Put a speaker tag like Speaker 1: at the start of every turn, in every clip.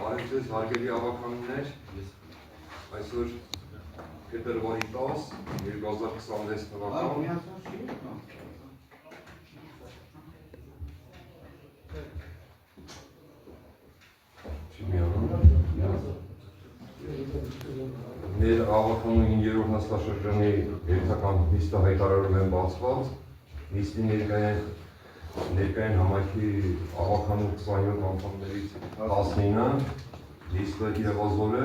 Speaker 1: Բարև հարգելի ավականներ, այսօր փետրվարի 10, 2026 թվական մեր ավականու 5-րդ նստաշրջանի երթական նիստը հայտարարում են բացված, նիստի ներկային համայնքի ավականու 27 անդամներից 19-ը նիստը իրավազոր է,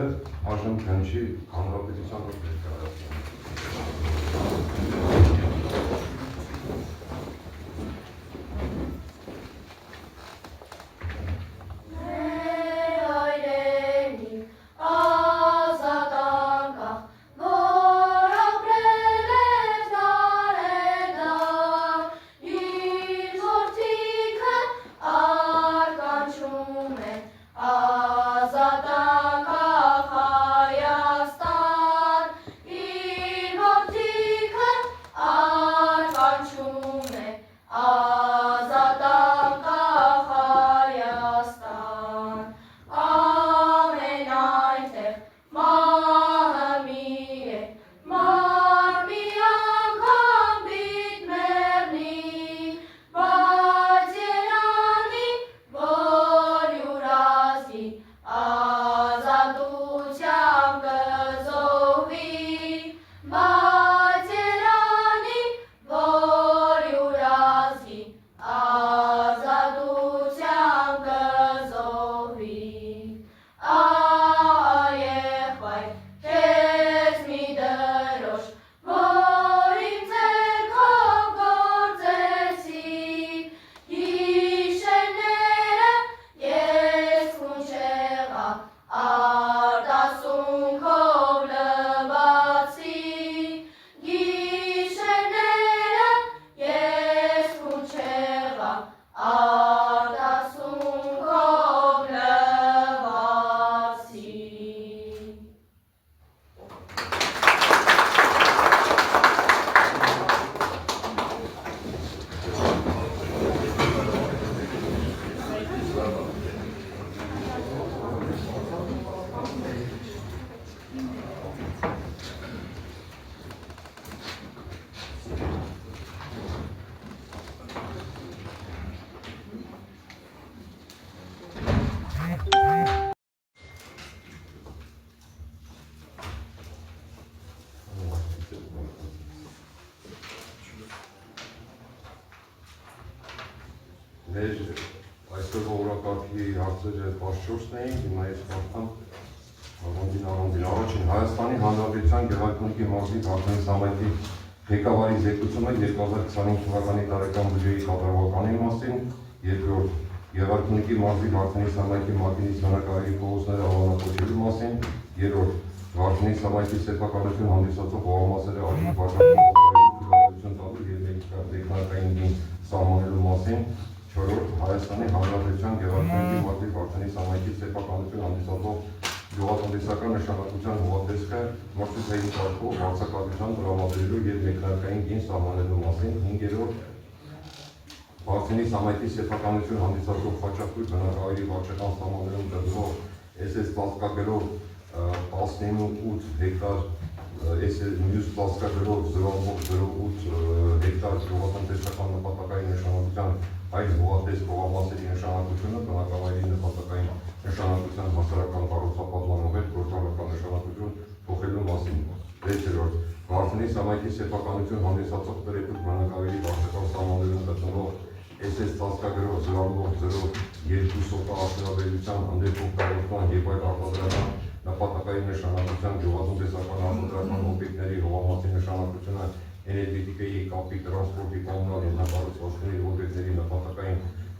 Speaker 1: այժմ քննչի հանրապետության ներկայացնում։ Մեր այսօր օրակարգի հարցերը 14-ն էին, հիմա ես կարդամ առանձին Հայաստանի Հանրապետության Գեղարքունիքի մարզի Վարդանից համայնքի ղեկավարի զեկուցումը 2025 թվականի տարեկան բյուջեի կատարողականի մասին, երկրորդ Գեղարքունիքի մարզի Վարդանից համայնքի մակինից հնակահայերի փողոցները անվանակոչելու մասին, երրորդ Վարդանից համայնքի սեփականություն հանդիսացող հողամասերը ակտիվ վարչական տալու և մեկնարկային սահմանելու մասին, չորրորդ Հայաստանի Հանրապետության Գեղարքունիքի մարզի Վարդանից համայնքի սեփականություն հանդիսացող գյուղատնտեսական նշանակության հողատեսկը մրցութային կարգով վարձակալության տրամադրելու և մեկնարկային գին սահմանելու մասին, հինգերորդ Վարդանից համայնքի սեփականություն հանդիսացող խաչակույր բնակավայրի վարչական սահմաններում տրվող SS ծածկագրով 19.8 հեկտար մյուս ծածկագրով 0.08 հեկտար գյուղատնտեսական նպատակային նշանակության այս հողատեսկ հողամասերի նշանակությունը բնակավայրի նպատակային նշանակության հասարակական կառուցապատման հետ գործառնական նշանակություն փոխելու մասին, վեցերորդ Վարդանից համայնքի սեփականություն հանդիսացող տրեփուկ բնակավայրի վարչական սահմաններում գտնվող SS ծածկագրով 0.02 սոկա արդյունաբերության հանդեպ կառուցման և այլ արտադրական նպատակային նշանակության գյուղատնտեսական արտադրական օբյեկտների հողամասի նշանակությունը էներգետիկայի, կապի, տրանսպորտի, կոմունալ ենթակառուցվածքների օբյեկտների նպատակային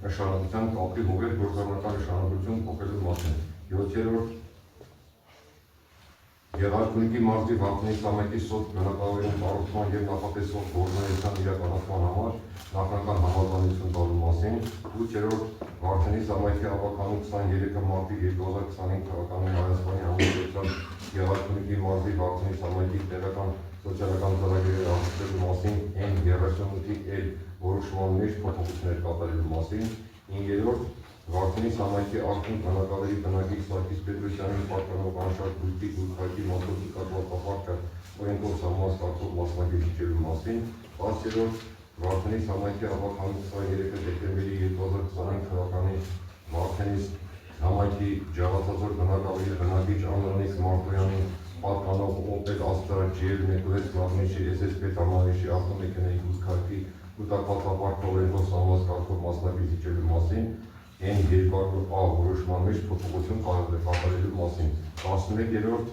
Speaker 1: նշանակության կապի հողեր գործառնական նշանակություն փոխելու մասին, յոթերորդ Գեղարքունիքի մարզի Վարդանից համայնքի սոտ բնակավայրում կառուցման և նախատեսվող գործունեության իրականացման համար նախնական համաձայնություն տալու մասին, 8-րդ Վարդանից համայնքի ավականու 23 մարտի 2025 թվականի Հայաստանի Հանրապետության Գեղարքունիքի մարզի Վարդանից համայնքի տեղական սոցիալական ծրագրերի արտադրելու մասին N38L որոշման մեջ փոփոխություններ կատարելու մասին, 9-րդ Վարդենի համայնքի ակտում բնակավերի բնակիչ Սարգիս Պետրոսյանի պատկանող անշարժ բույսի գույքայքի մոտոցիկլով ապարտը օրենքով սահմանված կարգով մասնագիտելու մասին, 10-րդ Վարդենի համայնքի ավականության 23 դեկտեմբերի 2025 թվականի Վարդենի համայնքի Ջավաթազոր բնակավերի բնակիչ Անդրանիկ Մարտոյանի պատկանող Opel Astra GL16 մագնիշի SSP համայնքի ավտոմեքենայի գույքայքի կուտակված ապարտը օրենքով սահմանված կարգով մասնագիտելու մասին N200A որոշման մեջ փոփոխություն կատարելու մասին, 11-րդ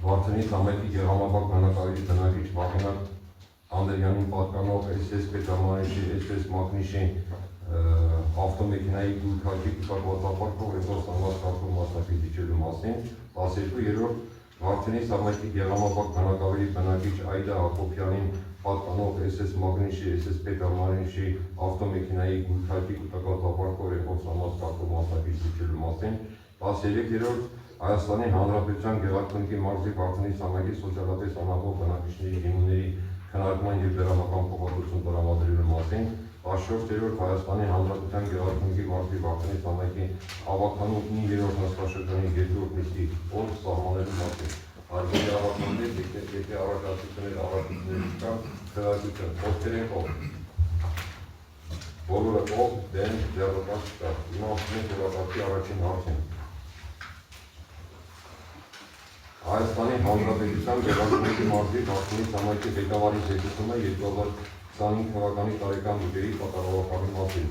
Speaker 1: Վարդենի համայնքի Գեղամաբակ բնակավերի բնակիչ Վաղենակ Անդրեյանին պատկանող SS պետամարիչի SS մագնիշի ավտոմեքենայի գույքայքի կուտակված ապարտը օրենքով սահմանված կարգով մասնագիտելու մասին, 12-րդ Վարդենի համայնքի Գեղամաբակ բնակավերի բնակիչ Այդա Հակոբյանին պատկանող SS մագնիշի SS պետամարիչի ավտոմեքենայի գույքայքի կուտակված ապարտը օրենքով սահմանված կարգով մասնագիտելու մասին, 13-րդ Հայաստանի Հանրապետության Գեղարքունիքի մարզի Վարդենի համայնքի սոցիալապես անապահով բնակիչների գինուների քննարկման և դրամական փոխհատուցում տրամադրելու մասին, 14-րդ Հայաստանի Հանրապետության Գեղարքունիքի մարզի Վարդենի համայնքի ավականու 9-րդ նստաշրջանի 2-րդ նիստի օր սահմանելու մասին, հարգելի ավականներ, եթե առաջարկություններ կան, քննարկություն, ովքեր են ով, բոլորը ով, դեն, ձեռնոց չկա, իմաստում են որակարգի առաջին հարցին։ Հայաստանի Հանրապետության Գեղարքունիքի մարզի Վարդենի համայնքի ղեկավարի զեկուցումը 2025 թվականի տարեկան բյուջեի կատարողականի մասին։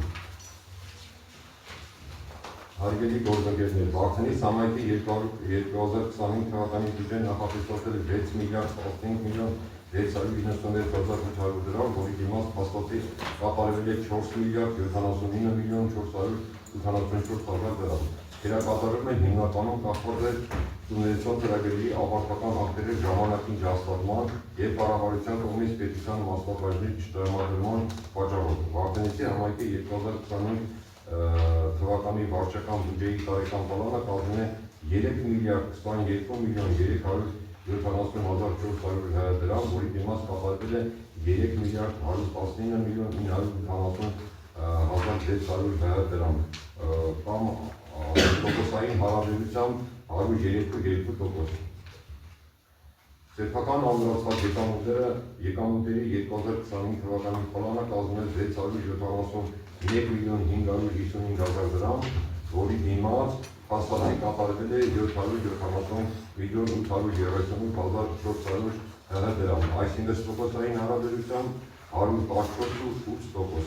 Speaker 1: Հարգելի գործընկերներ, Վարդենի համայնքի 2025 թվականի բյուջեն նախատեսվել է 6 միլիարդ 15 միլիոն 696,800 դրամ, որի դիմաց փաստացի կատարվել է 4 միլիարդ 79 միլիոն 484,000 դրամ։ Կերակատարում է հիմնականում կախված է տնտեսական ծրագրերի ավարտական ակտերի ժամանակին հաստատման և կառավարության կողմից պետության մասնաբաժնի չտրամադրման պատճառով։ Վարդենի համայնքի 2025 թվականի վարչական բյուջեի տարեկան պլանը կազմում է 3 միլիարդ 22 միլիոն 370,400 դրամ, որի դիմաց կատարվել է 3 միլիարդ 119 միլիոն 980,600 դրամ, կամ տոկոսային հարաբերությամբ 103,2%։ Սեփական ամրացված եկամուտների 2025 թվականի պլանը կազմում է 671 միլիոն 555,000 դրամ, որի դիմաց փաստացի կատարվել է 770 միլիոն 838,400 դրամ, այսինքն տոկոսային հարաբերությամբ 114,8%։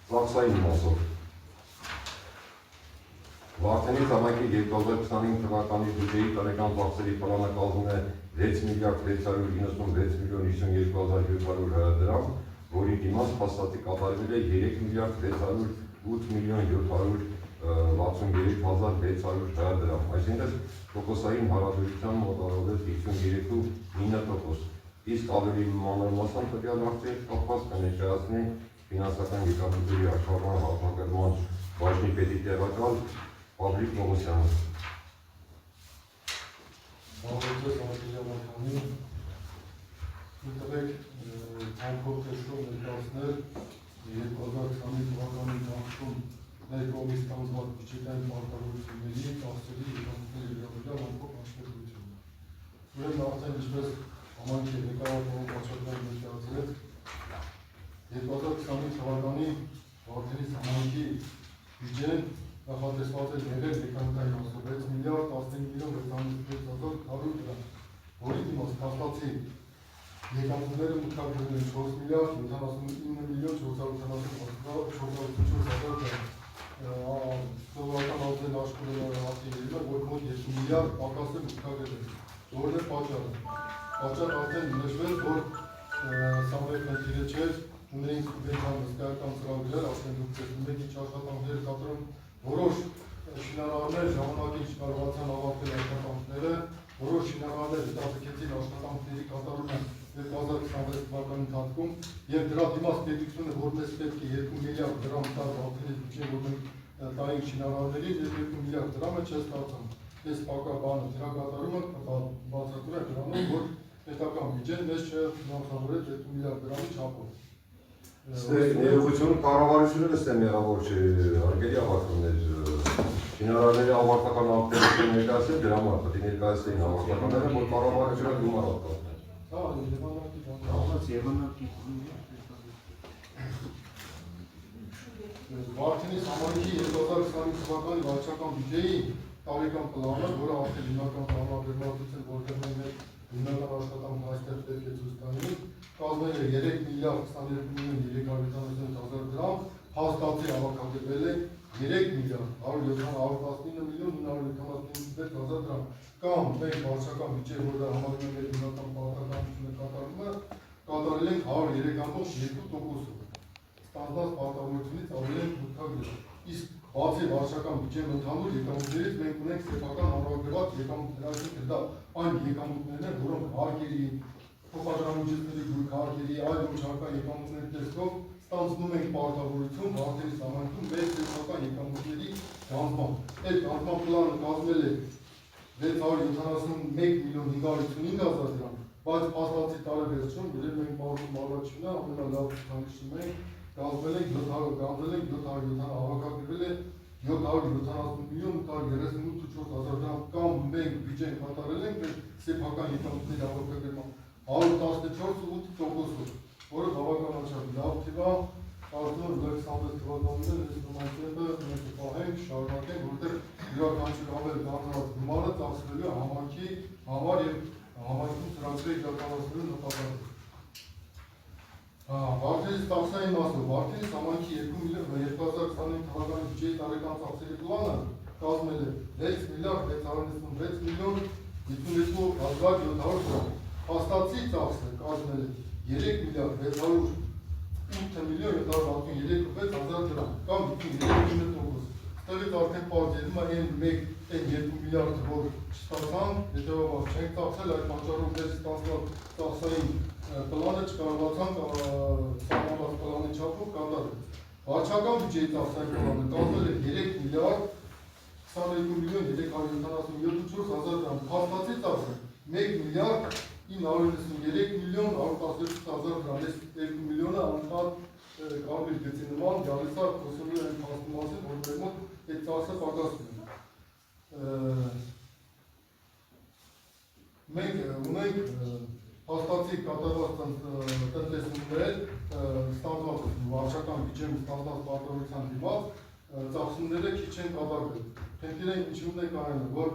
Speaker 1: Ծախսային մասով Վարդենի համայնքի 2025 թվականի բյուջեի տարեկան ծախսերի պլանը կազմում է 6 միլիարդ 696 միլիոն 52,700 դրամ, որի դիմաց փաստացի կատարվել է 3 միլիարդ 608 միլիոն 763,600 դրամ, այսինքն տոկոսային հարաբերությամբ մոտավորապես 53,9%։ Իսկ ավելի մանրամասն տվյալ հարցերի կապված կներկայացնի ֆինանսական եկամուտների աշխարհման համակարգման բաժնի պետի տեղակալ Պավլիկ Մողոսյանը։
Speaker 2: Բարոյցես արտիժանականին, ինտվեք հանքով տեսրով ներկայացնել 2025 թվականի ճանաչում մեր կողմից ստանձնված բյուջետային պարտավորությունների ծախսերի եկամուտների վերաբերյալ հանքով անշտեղությունը։ Ուրեմն արդեն ինչպես համայնքի ղեկավար Պողոս Բացրյանն ներկայացրեց, 2025 թվականի Վարդենի համայնքի բյուջեն նախատեսված է եղել եկամուտային մասով 6 միլիարդ 15 միլիոն 696,400 դրամ, որի դիմաց փաստացի եկամուտները մուտքագրվել են 4 միլիարդ 79 միլիոն 484,000 դրամ։ Սովորական ազդեն աշխարհի հատիներն որ մոտ 2 միլիարդ պակաս է մուտքագրվել։ Որն է պատճառը։ Պատճառը արդեն նշվեց, որ սա մեր խնդիրը չէր, ունեինք սուբյեկտիվ հսկայական ծրագրեր, արդեն դուք տեսնում եք ինչ աշխատանքներ կատարում, որոշ շինարարներ ժամանակին չկարողացան ավարտել աշխատանքները, որոշ շինարարներ հետաձգեցին աշխատանքների կատարումը 2026 թվականի ընթացքում եւ դրա դիմաց պետությունը որպես պետք է 2 միլիարդ դրամ տար Վարդենի բյուջեն, որ մենք տայինք շինարարներին, եւ 2 միլիարդ դրամը չստացան։ Այս բանը դրա կատարումը բացատրում է դրանով, որ պետական բյուջեն մեզ չֆինանսավորեց 2 միլիարդ դրամի չափով։
Speaker 1: Ներողություն կառավարությունը նստեմ եղավոր չէ, արգելի ավարտումներ, շինարարների ավարտական ակտերին ներկայացել դրա համար պետք է ներկայացնեին ավարտականները, որ կառավարությունը գումար ապահովներ։
Speaker 2: Վարդենի համայնքի 2025 թվականի վարչական բյուջեի տարեկան պլանը, որը արդեն հիմնական պլանավորվածություն, որտեղ մենք հիմնական աշխատանքն այստեղ պետք է ցույց տանի, կազմել է 3 միլիարդ 22 միլիոն 377 դրամ, հաստատի հավաքագրվել է 3 միլիարդ 119 միլիոն 976 դրամ, կամ մենք վարչական բյուջե, որը համարվում է մեր հիմնական պարտականությունը կատարել ենք 103.2%, ստանձնած պարտավորությունից ավելի են 8%, իսկ բացի վարչական բյուջեի ընդհանուր եկամուտներից մենք ունենք սեփական համարագրված եկամուտներ, դա այն եկամուտներն են, որոնք հարկերի, փոխադրամիջոցների գույք հարկերի, այլ միջանկային եկամուտների տեսքով ստանձնում ենք պարտավորություն Վարդենի համայնքում մեր սեփական եկամուտների գանձմամբ։ Այդ գանձման պլանը կազմել է 671 միլիոն 555 դրամ, բայց փաստացի տարեվերջում, երբ մենք մարզում առաջինը ամենալավ ցուցանիշում ենք, կազմել ենք 770 հավաքագրվել է 770 միլիոն 838 դրամ, կամ մենք բյուջեն կատարել ենք մեր սեփական եկամուտների հավաքագրման 114.8%, որը բավականաչափ լավ թիվ է, կարծում եմ 2026 թվականին այս նոմանտը մենք կպահենք, շարունակենք, որտեղ յուրաքանչյուր ավել գանձված գումարը ծախսվելու է համայնքի համար եւ համայնքում ծրագրեր իրականացնելու նպատակով։ Վարդենի ծախսային մասը, Վարդենի համայնքի 2025 թվականի բյուջեի տարեկան ծախսերի պլանը կազմել է 6 միլիարդ 696 միլիոն 52.700 դրամ, հաստատի ծախսը կազմել է 3 միլիարդ 608 միլիոն 763.600 դրամ, կամ 53%։ Ստեղից արդեն պարզվում է այն 2 միլիարդը, որ չստացանք, հետևաբար չենք ծախսել, այդ պատճառով մեր ստացված ծախսային պլանը չկարողացանք սահմանված պլանի չափով կատարել։ Վարչական բյուջեի ծախսային պլանը կազմել է 3 միլիարդ 22 միլիոն 377.400 դրամ, հաստատի ծախսը 1 միլիարդ 993 միլիոն 118.000 դրամ, այս 2 միլիոնը անդան կարմիր գծի նման գալիս է խոսելու են փաստի մասին, որ մեր մոտ այդ ծախսը պակասում է։ Մենք ունենք հաստատի կատարված տնտեսումներ, ստանձնված վարչական բյուջեում ստանձնված պարտավորության դիմաց ծախսումները քիչ են կատարվել։ Խնդիրը ինչու՞մն է կայանում, որ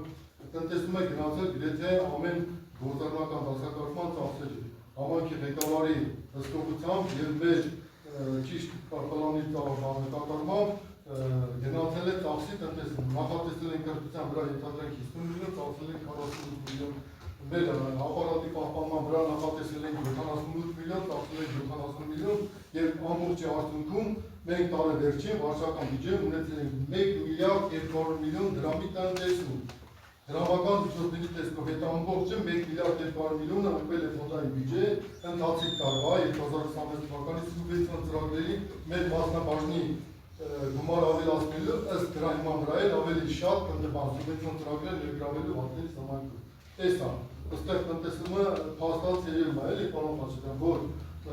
Speaker 2: տնտեսում է գնացել գրեթե ամեն գործառնական դասակարգման ծախսերի, համայնքի ղեկավարի հսկողությամբ եւ մեր ճիշտ պլանի կատարմամբ գնացել է ծախսի տնտեսում, նախատեսել են կրթության վրա ենթադրենք 50 միլիոն, ծախսել են 48 միլիոն, մեր ապարատի պահպանման վրա նախատեսել են 78 միլիոն, ծախսել են 70 միլիոն եւ ամբողջի արդյունքում մենք տարեվերջին վարչական բյուջեում ունեցել ենք 1 միլիարդ 200 միլիոն դրամի տնտեսում։ Դրամական միջոցների տեսքով այդ ամբողջը 1 միլիարդ 200 միլիոնը ընկվել է ֆոնդային բյուջե, ընթացիկ տարվա 2026 թվականի սուբվենցիոն ծրագրերի մեր մասնաբաժնի գումար ավելացնելու ըստ դրա հիման վրա էլ ավելի շատ սուբվենցիոն ծրագրեր ներգրավելու Վարդենի համայնքում։ Տեսա, այստեղ տնտեսումը փաստած երևում է, էլի պարոն Խաչատրյան, որ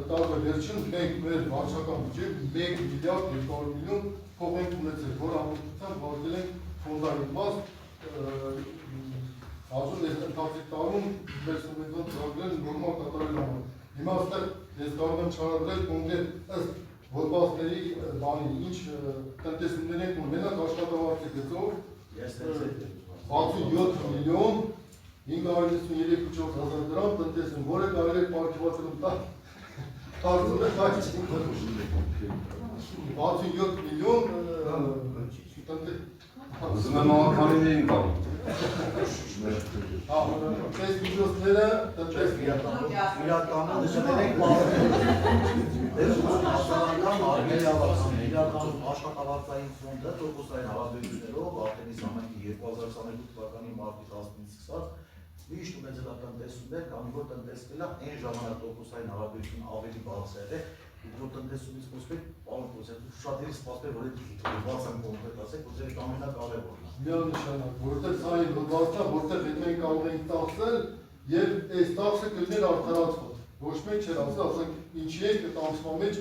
Speaker 2: տարեվերջին մենք մեր վարչական բյուջեում 1 միլիարդ 200 միլիոն փող ենք ունեցել, որ ամբողջությամբ վարկել ենք ֆոնդային մաս, Աջուն ես ընթացիկ տարում մեր սուբվենցիոն ծրագրերը նորմալ կատարելու համար։ Հիմա այստեղ ես կարող եմ չարադրել կոնկրետ ըստ հոդվածների բանի, ինչ տնտեսումներ ենք ունում, մենակ աշխատավարձի գծով 67 միլիոն 593.400 դրամ տնտեսում, որը կարելի է պարգևատրում տալ, կարծում եք այդ չենք 67 միլիոն տնտեսում։
Speaker 1: Ուզում եմ աղականիներին կամ։
Speaker 2: Այս միջոցները
Speaker 3: իրականում նշել ենք աշխատավարձային ֆոնդը տոկոսային հավաքագրություններով Վարդենի համայնքի 2022 թվականի մարտի 15-ից սկսած միշտ ունեցել տնտեսումներ, քանի որ տնտեսվելը այն ժամանակ տոկոսային հավաքագրություն ավելի բարձր է, որ տնտեսումից խոսվեք, պարոն Պրոֆեսոր, շատերի սպասել, որ այդ բացան կոնկրետ ասեք, որ ձեր ամենակարևորն է։
Speaker 2: Միանշանակ, որտեղ սա այն հոդվածն է, որտեղ հետ մենք կարող ենք ծախսել եւ այս ծախսը կլիներ արդարացված։ Ոչ մեկ չէր ասել, ասենք ինչի է այդ ամսվա մեջ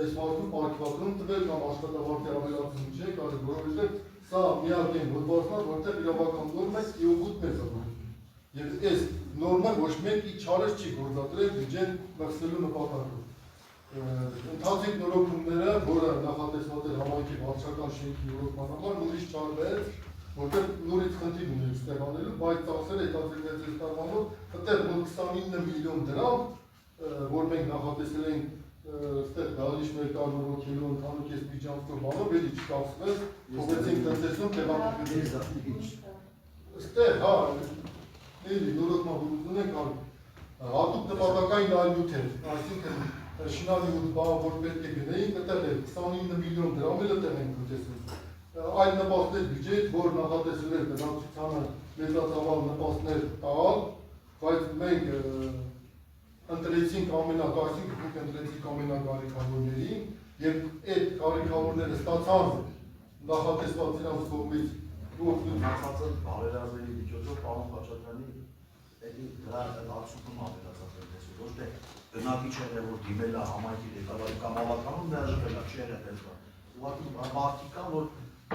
Speaker 2: այս մարդուն պարգևատրում տվել կամ աշխատավարձի ավելացում չէ, կարելի որովհետև սա միակ այն հոդվածն է, որտեղ իրավական նորմը իուգուտն է ծառայում։ Եվ այս նորմը ոչ մեկի չարս չի գործադրել բյուջեն մրցելու նպատակով։ Ընթացիկ նորոգումները, որը նախատեսված էր համայնքի վարչական շենքի նորոգման համար, նորից չարվեց, որտեղ նորից խնդիր ունենք ստեղ անելու, բայց ծախսերը հետաձգվեց այս տարվա մոտ, այդտեղ մոտ 29 միլիոն դրամ, որ մենք նախատեսել ենք ստեղ դալիճ ներկայացնելու ընդհանուր կես միջանցքով բանով, էլի չկացվեց, փոխեցինք տնտեսում տեղափոխեցինք։ Ստեղ, հա, էլի նորոգման ուղղություն ենք արել, հատուկ նպատակային այլ նյութեր, այսինքն շինարարի բան, որ պետք է գնեինք, այդտեղ է 29 միլիոն դրամ էլ այդտեղ ենք ուտեսում։ Այլ նպաստներ բյուջետ, որ նախատեսվել էր բնակչությանը մեծածավալ նպաստներ տալ, բայց մենք ընտրեցինք ամենակարծին, դուք ընտրեցինք ամենակարիքավորներին, եւ այդ կարիքավորները ստացան նախատեսված իրենց կողմից
Speaker 3: Նախածը բարերարների միջոցով պարոն Խաչատրյանի էլի դրա արդյունքում ավելացած է տեսու, ոչ թե գնակի չէր է, որ դիմել է համայնքի ղեկավարի կամ ավականում ներժվել է, չէր է տեսա։ Ուղղակի մարդիկ կան, որ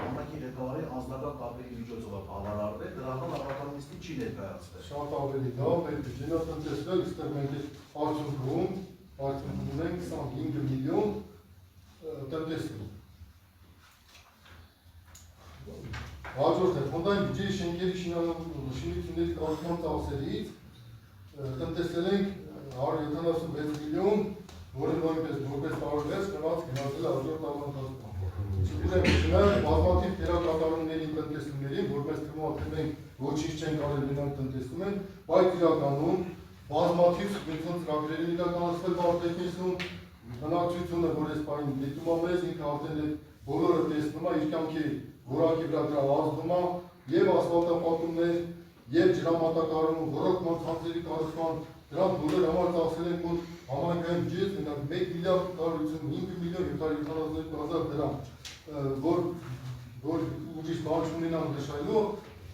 Speaker 3: համայնքի ղեկավարի անձնական կապերի միջոցով է բավարարվել, դրա համար ավականիստին չի ներկայացվել։
Speaker 2: Շատ ավելի լավ է բյուջենատնտեսվել, այստեղ մենք արդյունքում ունենք 25 միլիոն տնտեսություն։ Հաջորդը ֆոնդային բյուջեի շենքերի շինությունների կառուցման ծախսերից տնտեսել ենք 176 միլիոն, որը նույնպես որպես տարօրինակ գնաց գնացել հաջորդ տարվա ընթացքում։ Բազմաթիվ դերակատարումների տնտեսումներին, որպես թվում է, թե մենք ոչինչ չենք արել, նրանք տնտեսում են, բայց իրականում բազմաթիվ սուբվենցիոն ծրագրերին իրականացվել բարձրացնում բնակչությունը, որ այս բանին դիտում է մեզ, ինքը արդեն այդ բոլորը տեսնում է, իր կյանքի որակի վրա դրա ազդում է, եւ ասֆալտապատումներ, եւ ջրամատակարարում, ռոռոկման ցանցերի կառուցման, դրանք բոլոր համար ծախսել են մոտ համայնքային բյուջեից մենակ 1 միլիարդ 155 միլիոն 772 հազար դրամ, որ ուրիշ բան չունենան նշելու,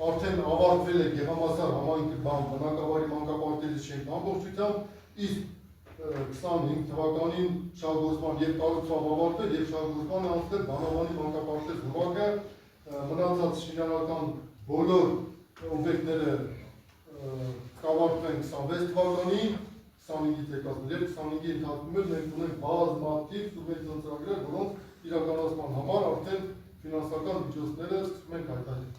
Speaker 2: արդեն ավարտվել է Գեղամասար համայնքի բնակավարի մանկապարտեզի շենքն ամբողջությամբ, իսկ 25 թվականին շահգործման եւ կառուցման ավարտվել եւ շահգործման անցել Բանավանի մանկապարտեզ հողակը, մնացած շինարարական բոլոր օբյեկտները կավարտվեն 26 թվականին, 25-ից եկածներ, 25-ի ընթացքում էլ մենք ունենք բազմաթիվ սուբվենցիոն ծրագրեր, որոնց իրականացման համար արդեն ֆինանսական միջոցները սկսում ենք հայտարարել։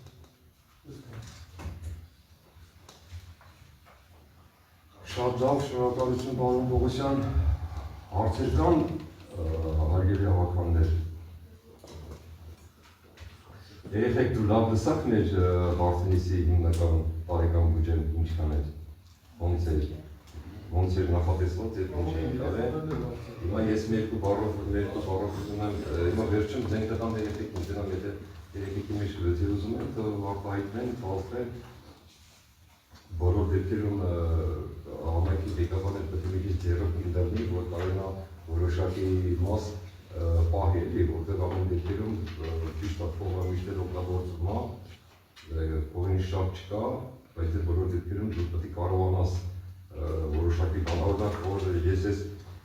Speaker 1: Շատ լավ, շնորհակալություն պարոն Պողոսյան, հարցեր կան, հարգելի հավաքաններ։ Երեխեք դու լավ լսաք մեր Վարդենիսի հիմնական տարեկան բյուջեն ինչքան էր, ոնց էր նախատեսված, երբ ինչ էին կարել։ Հիմա ես մի երկու բառով ունեմ, հիմա վերջում ձենք տան երեխեք ունենամ, եթե երեխեքի մեջ վեցեր ուզում են, արտահայտվեն, թվալվեն, բոլոր դեպքերում համայնքի ղեկավարները պետք է մեջից ձեռով դառնի, որ կարողանա որոշակի մաս պահել, որտեղ ամեն դեպքերում ճիշտ փողը միշտ օգտագործվում է, փողի շատ չկա, բայց բոլոր դեպքերում դու պետք է կարողանաս որոշակի բան օրինակ, որ ես այս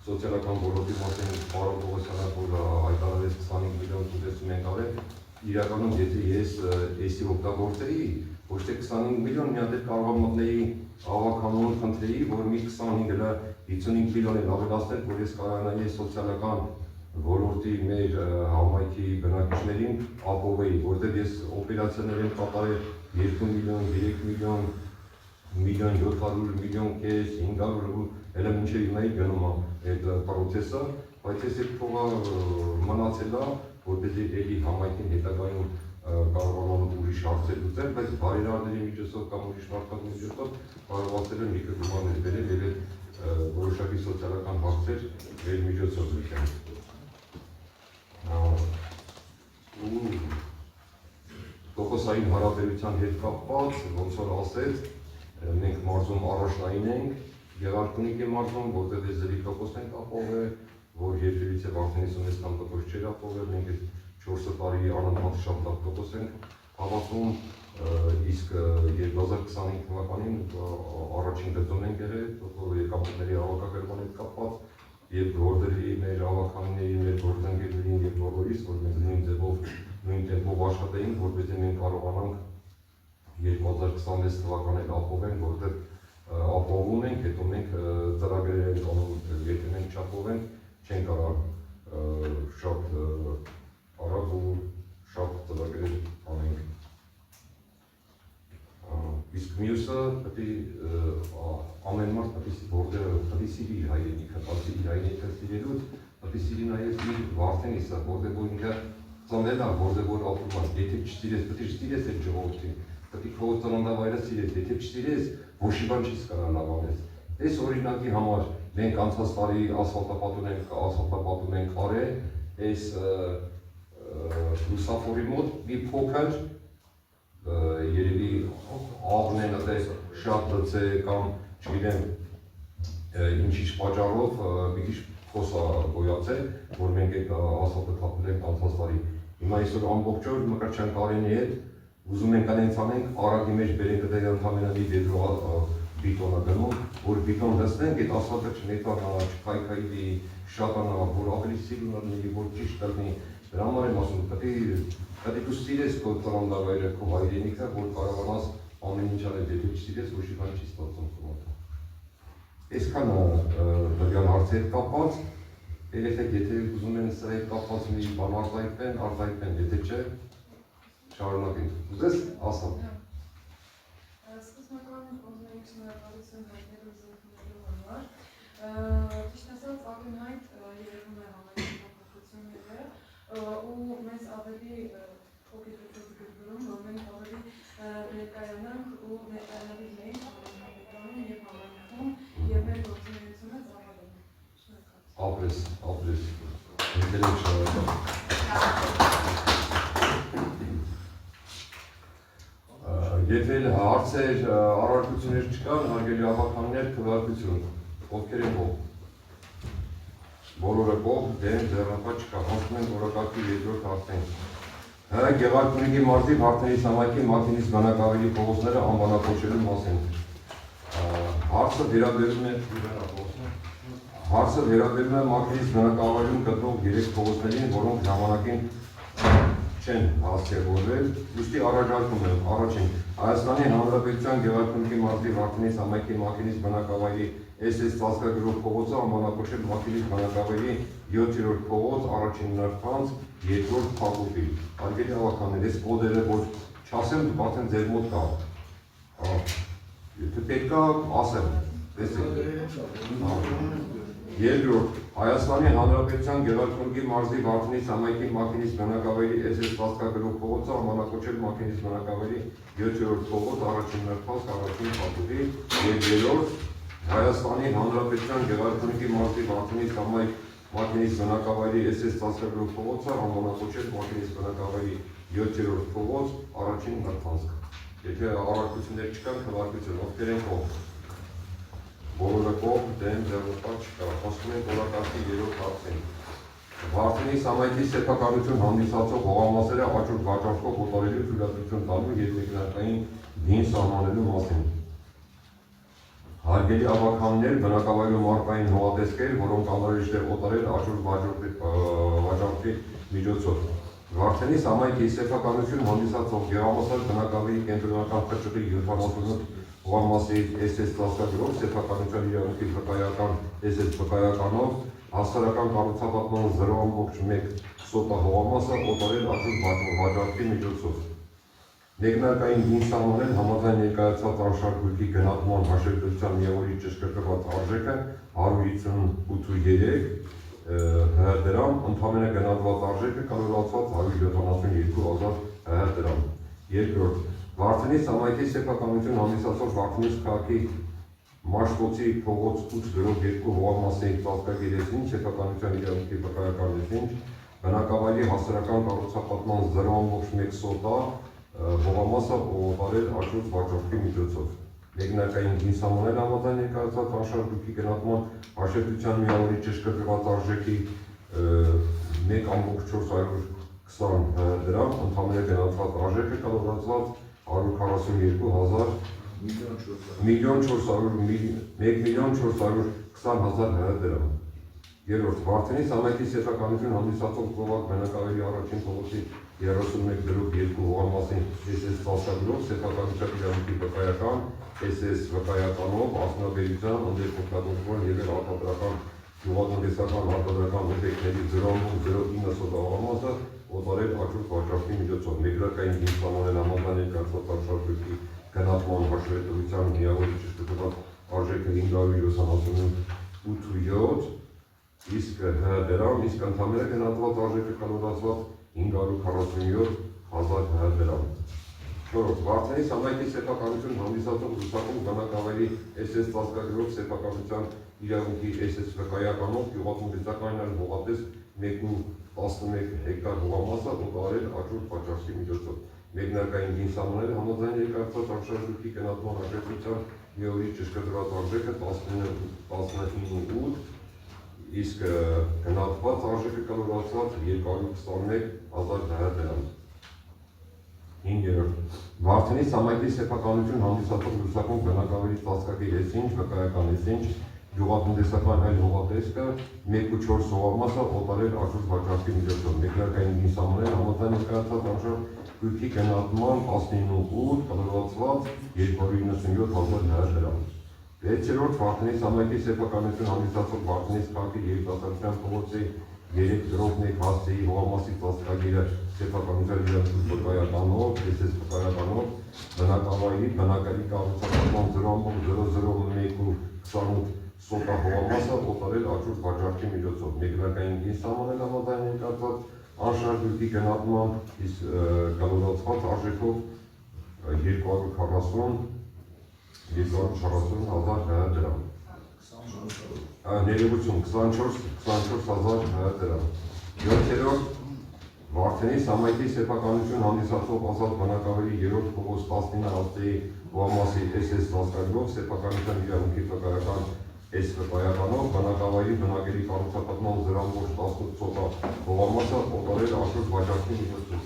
Speaker 1: սոցիալական ոլորտի մասին պարոն Պողոսյանը, որ հայտարարեց 25 միլիոն տնտեսում ենք արել, իրականում եթե ես էսի օգտագործեի, ոչ թե 25 միլիոն մի հատ կարող մտնեի ավականուն խնդրեի, որ մի 25-ը 55 միլիոն էլ ավելացնել, որ ես կարողանայի սոցիալական ոլորտի մեր համայնքի բնակիչներին ապահովեի, որտեղ ես օպերացիաներ եմ կատարել 2 միլիոն, 3 միլիոն, 1.7 միլիոն կես, 500 էլ մինչև հիմա գնում է այդ պրոցեսը, բայց ես այդ փողը մնացել է, որպեսզի էլի համայնքին հետագայում կարողանալու ուրիշ հարցեր լուծել, բայց բարերարների միջոցով կամ ուրիշ մարդկանց միջոցով կարողացել են մի քիչ գումարներ բերել եւ այդ որոշակի սոցիալական հարցեր մեր միջոցով լուծել։ Տոկոսային հարաբերության հետ կապված, ոնց որ ասեց, մենք մարզում առաջնային ենք, Գեղարքունիքի մարզում, որտեղ ես 3% ենք ապահովել, որ երբևիցե Վարդենիսում այս կամ տոկոս չէր ապահովել, մենք այդ 4 տարի անընդհատ շատ լավ տոկոս ենք հավաքում, իսկ 2025 թվականին առաջին գծում ենք եղել եկամուտների հավաքագրման հետ կապված, եւ գործերի մեր ավականների, մեր գործընկերներին եւ բոլորիս, որ մենք նույն ձևով, նույն տեմպով աշխատեինք, որպեսզի մենք կարողանանք 2026 թվականին ապահովենք, որտեղ ապահովում ենք, հետո մենք ծրագրեր ենք անում, եթե մենք չապահովենք, չենք կարող շատ արագ ու շատ ծրագրեր անենք։ Իսկ մյուսը պետք է ամեն մարդ պետք է սիրի իր հայրենիքը, բացի իր հայրենիքը սիրելուց, պետք է սիրի նաև իր վարդենիսը, որտեղ որ ինքը ծնվել է, որտեղ որ ապրում է, եթե չսիրես, պետք է սիրես այդ ժողովրդին, պետք է քո ծննդավայրը սիրես, եթե չսիրես, ոչ մի բան չես կարող լավ անես։ Այս օրինակի համար մենք անցած տարի ասֆալտապատում ենք արել, այս լուսավորի մոտ մի փոքր երևի աղնեն շատ լծե կամ չգիտեմ ինչ-ինչ պատճառով մի քիչ խոս գոյացել, որ մենք այդ ասֆալտը թափել ենք անցած տարի։ Հիմա այսօր ամբողջ օր մկրտ չենք արենի հետ, ուզում ենք անենց անենք, առագի մեջ բերենք դե ընդամենը մի դեդրո բիտոնը գնում, որ բիտոն լցնենք, այդ ասֆալտը չնետանա, չքայքայվի, շատանա, որ ավելի սիրուն լինի, որ ճիշտ լինի։ Դրա համար եմ ասում, պետք է դու սիրես քո ծննդավայրը, քո հայրենիքը, որ կարողանաս ամեն ինչ անել, եթե չսիրես, ոչ մի բան չի ստացվում քո մոտ։ Այսքանը տվյալ հարցի հետ կապված, երեխեք, եթե ուզում են սրա հետ կապված մի բան արտահայտեն, եթե չէ, շարունակենք։ Ուզես ասամ։
Speaker 4: Սկզբնական կողմերից շնորհակալություն հայտնելու զրույցներու համար։ Ճիշտ ասած, ակնհայտ երևում է համայնքի փոփոխությունները ու մեզ ավելի փոքր գրգռում, որ մենք ավելի ներկայանանք ու ներկայանալի ենք համայնքում եւ համայնքում եւ մեր գործունեությունը ծավալենք։ Շնորհակալություն։
Speaker 1: Ապրես։ Եկել եք շնորհակալ։ Եթե հարցեր, առարկություններ չկան, հարգելի ավականներ, քվեարկություն, ովքեր են կողմ։ Բոլորը կողմ, դեմ, ձեռնապատ չկա, անցնում են օրակարգի երկրորդ հարցին։ Գեղարքունիքի մարզի Վարդենիս համայնքի Մարտինից բնակավայրի փողոցները անվանակոչելու մասին։ Հարցը վերաբերում է Մարտինից բնակավայրում գտնող 3 փողոցներին, որոնք ժամանակին չեն հասցեավորվել, ուստի առաջարկում եմ, առաջին, Հայաստանի Հանրապետության Գեղարքունիքի մարզի Վարդենիս համայնքի Մարտինից բնակավայրի SS ծածկագրող փողոցը անվանակոչել Մարտինից բնակավայրի 7-րդ փողոց, առաջին նրբանց, երկրորդ փակուղի։ Հարգելի ավականներ, այս կոդերը, որ չասեմ, դուք արդեն ձեր մոտ կա։ Եթե պետք է ասեմ, տեսեք։ Երկրորդ, Հայաստանի Հանրապետության Գեղարքունիքի մարզի Վարդենիս համայնքի Մարտինից բնակավայրի SS ծածկագրող փողոցը անվանակոչել Մարտինից բնակավայրի 7-րդ փողոց, առաջին նրբանց, առաջին փակուղի, եւ երրորդ, Հայաստանի Հանրապետության Գեղարքունիքի մարզի Վարդենիս համայնքի Մարտինից բնակավայրի SS ծածկագրող փողոցը անվանակոչել Մարտինից բնակավայրի 7-րդ փողոց, առաջին նրբանց։ Եթե առարկություններ չկան, քվեարկություն, ովքեր են կողմ։ Բոլորը կողմ, դեմ, ձեռնապատ չկա, խոսում ենք օրակարգի երրորդ հարցին։ Վարդենիս համայնքի սեփականություն հանդիսացող հողամասերը հաջորդ վաճառքով օտարելու թույլատվություն տալու և մեկնարկային գին սահմանելու մասին։ Հարգելի ավականներ, բնակավայրում առկային հողատեսկեր, որոնք անհրաժեշտ է օտարել հաջորդ վաճառքի միջոցով։ Վարդենիս համայնքի սեփականություն հանդիսացող գեղամասար բնակավայրի կենտրոնական խճճի 78 հողամասի SS ծածկագրով սեփականության իրավունքի վկայական SS վկայականով հասարակական կառուցապատման 0.1 սոտա հողամասը օտարել հաջորդ վաճառքի միջոցով։ Մեկնարկային գին սահմանել համաձայն ներկայացված արշակույթի գնահատման հաշվետվության միավորի ճշգրտված արժեքը 158.3 դրամ, ընդամենը գնահատված արժեքը կալորացված 172,000 դրամ։ Երկրորդ, Վարդենիս համայնքի սեփականություն հանդիսացող Վարդենիս քաղաքի Մաշտոցի փողոց 8-2 հողամասի ծածկագիրեցին սեփականության իրավունքի վկայական լեզին բնակավայրի հասարակական կառուցապատման 0.1 սոտա հողամասը օտարել հաջորդ վաճառքի միջոցով։ Մեկնարկային գին սահմանել համաձայն ներկայացված արշակույթի գնահատման հաշվետվության միավորի ճշգրտված արժեքի 1.420 դրամ, ընդամենը գնահատված արժեքը կալորացված 142,000 1,420,000 դրամ։ Երրորդ, Վարդենի համայնքի սեփականություն հանդիսացող ծովակ բնակավայրի առաջին փողոցի 31/2 հողամասի SS ծածկագրով սեփականության իրավունքի վկայական, SS վկայականով, ասնաբերության, ընդերքոկտատորման եղել արտադրական գյուղատնտեսական արտադրական օբյեկտների 0.09 սոտահողամասը օտարել աճուրդ վաճառքի միջոցով մեգրակային հիմնանոն համաձայն ներկայացված արժեքների գնահատման հաշվետվության միավորի ճշգրտված արժեքը 578.7, իսկ դրամ, իսկ ընդհանուր գնահատված արժեքը կալորացված 547,000 դրամ։ Չորրորդ, Վարդենի համայնքի սեփականություն հանդիսացող լուսակում բնակավայրի SS ծածկագրով սեփականության իրավունքի SS վկայականով գյուղատնտեսական հողատես 1.11 հեկտար հողամասը օտարել աճուրդ վաճառքի միջոցով։ Մեկնարկային գինսամանել համաձայն ներկայացված արժեքների գնահատման հաշվետվության միավորի ճշգրտված արժեքը 19.8, իսկ գնահատված արժեքը կալորացված 221,000 դրամ։ 5-րդ, Վարդենի համայնքի սեփականություն հանդիսացող լուսակում բնակավայրի ծածկակի S-ինչ, վկայական S-ինչ, գյուղատնտեսական այլ հողատեսկը 1.4 հողամասը օտարել աճուրդ վաճառքի միջոցով։ Մեկնարկային գինսամանել համաձայն ներկայացված արժեքների գնահատման 19.8, կալորացված 297,000 դրամ։ 6-րդ, Վարդենի համայնքի սեփականություն հանդիսացող Վարդենի քաղաքի երիտասարդության փողոցի 3.1 հասցեի հողամասի ծածկագիրը սեփականության իրավունքի վկայականով, SS վկայականով, բնակավայրի բնակարի կառուցապատման 0.00128 սոտա հողամասը օտարել աճուրդ վաճառքի միջոցով։ Մեկնարկային գինսամանել համաձայն ներկայացված անշարժույթի գնահատման, իսկ կալորացված արժեքով 240,000 դրամ։ Ներողություն, 24,000 դրամ։ 7-րդ, Վարդենի համայնքի սեփականություն հանդիսացող ազատ բնակավայրի 3-րդ փողոց 19 հասցեի հողամասի SS ծածկագրով սեփականության իրավունքի վկայական S վկայականով բնակավայրի բնակելի կառուցապատման 0.18 սոտա հողամասը օտարել աճուրդ վաճառքի միջոցով։